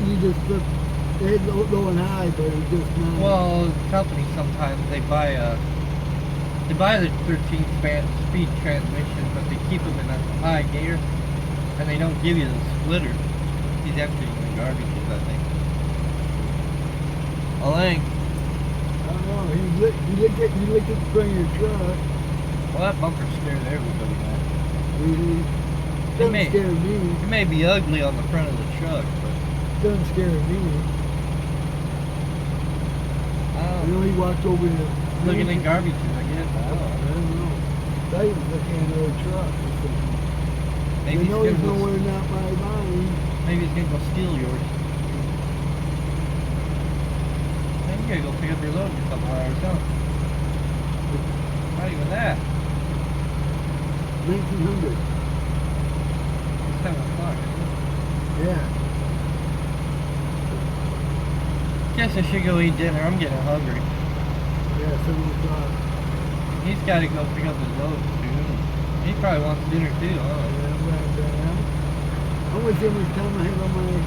You just flip. They had low and high, but it was just not. Well, companies sometimes they buy the 13-speed transmission, but they keep them in a high gear, and they don't give you the splitter. He's emptying the garbages, I think. I don't know. You looked at the front of your truck. Well, that bumper scared everybody, man. Really? Doesn't scare me. It may be ugly on the front of the truck, but Doesn't scare me. You know, he walked over there. looking at garbages, I guess. I don't know. They was looking at another truck. Maybe They know he's he's gonna nowhere go, not by mine. maybe he's gonna go steal yours. Man, you gotta go pick up your load in a couple hours, huh? Not even that. 1900. It's 7 o'clock, isn't it? Yeah. Guess I should go eat dinner. I'm getting hungry. Yeah, 7 o'clock. He's got to go pick up his load soon. He probably wants dinner too, huh? Yeah, I'm right there. I want to see how much time I have on my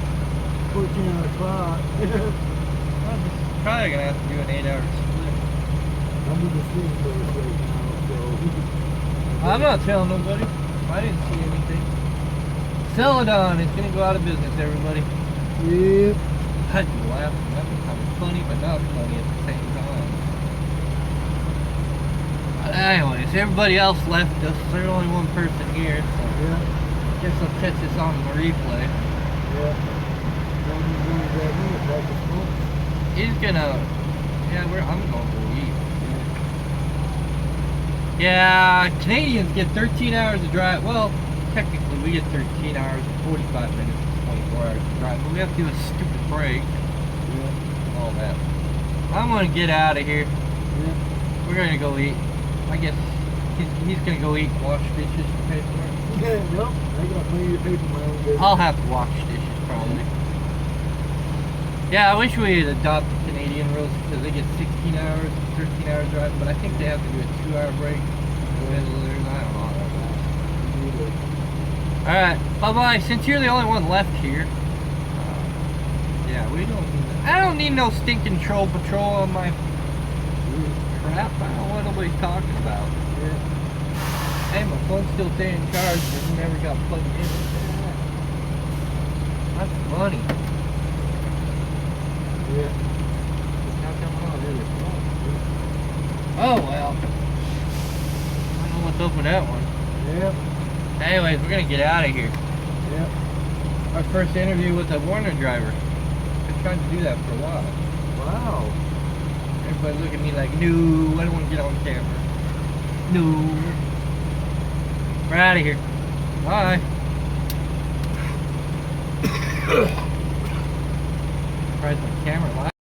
14-hour clock. Well, just probably gonna have to do an 8-hour split. I'm in the sleep first right now, so. I'm not telling nobody. I didn't see anything. Celadon is gonna go out of business, everybody. Yep. I'd be laughing. That was kind of funny, but not funny at the same time. But anyways, everybody else left us. There's only one person here, so Yeah. guess I'll catch this on the replay. Yeah. Don't even want to grab me a pack of smokes. He's gonna. Yeah, I'm gonna go eat. Yeah, Canadians get 13 hours to drive. Well, technically we get 13 hours and 45 minutes and 24 hours to drive, but we have to do a stupid break. Yeah. All that. I'm gonna get out of here. Yeah. We're gonna go eat. I guess he's gonna go eat and wash dishes and pay for it. Yeah, nope. I got plenty of paper in my own business. I'll have to wash dishes probably. Yeah, I wish we had adopted Canadian rules because they get 16 hours, 13 hours driving, but I think they have to do a 2-hour break in the middle of theirs. I don't know how that works. Alright, bye-bye. Since you're the only one left here, yeah, I don't need no stinking troll patrol on my crap. I don't know what nobody's talking about. Yeah. Hey, my phone's still staying charged, but it never got plugged in. That's funny. Yeah. How come I don't really phone? Oh well. I don't know what's up with that one. Yep. Anyways, we're gonna get out of here. Yep. Our first interview with a Warner driver. Been trying to do that for a while. Wow. Everybody look at me like, no, I don't want to get on camera. No. We're out of here. Bye. Surprised my camera light.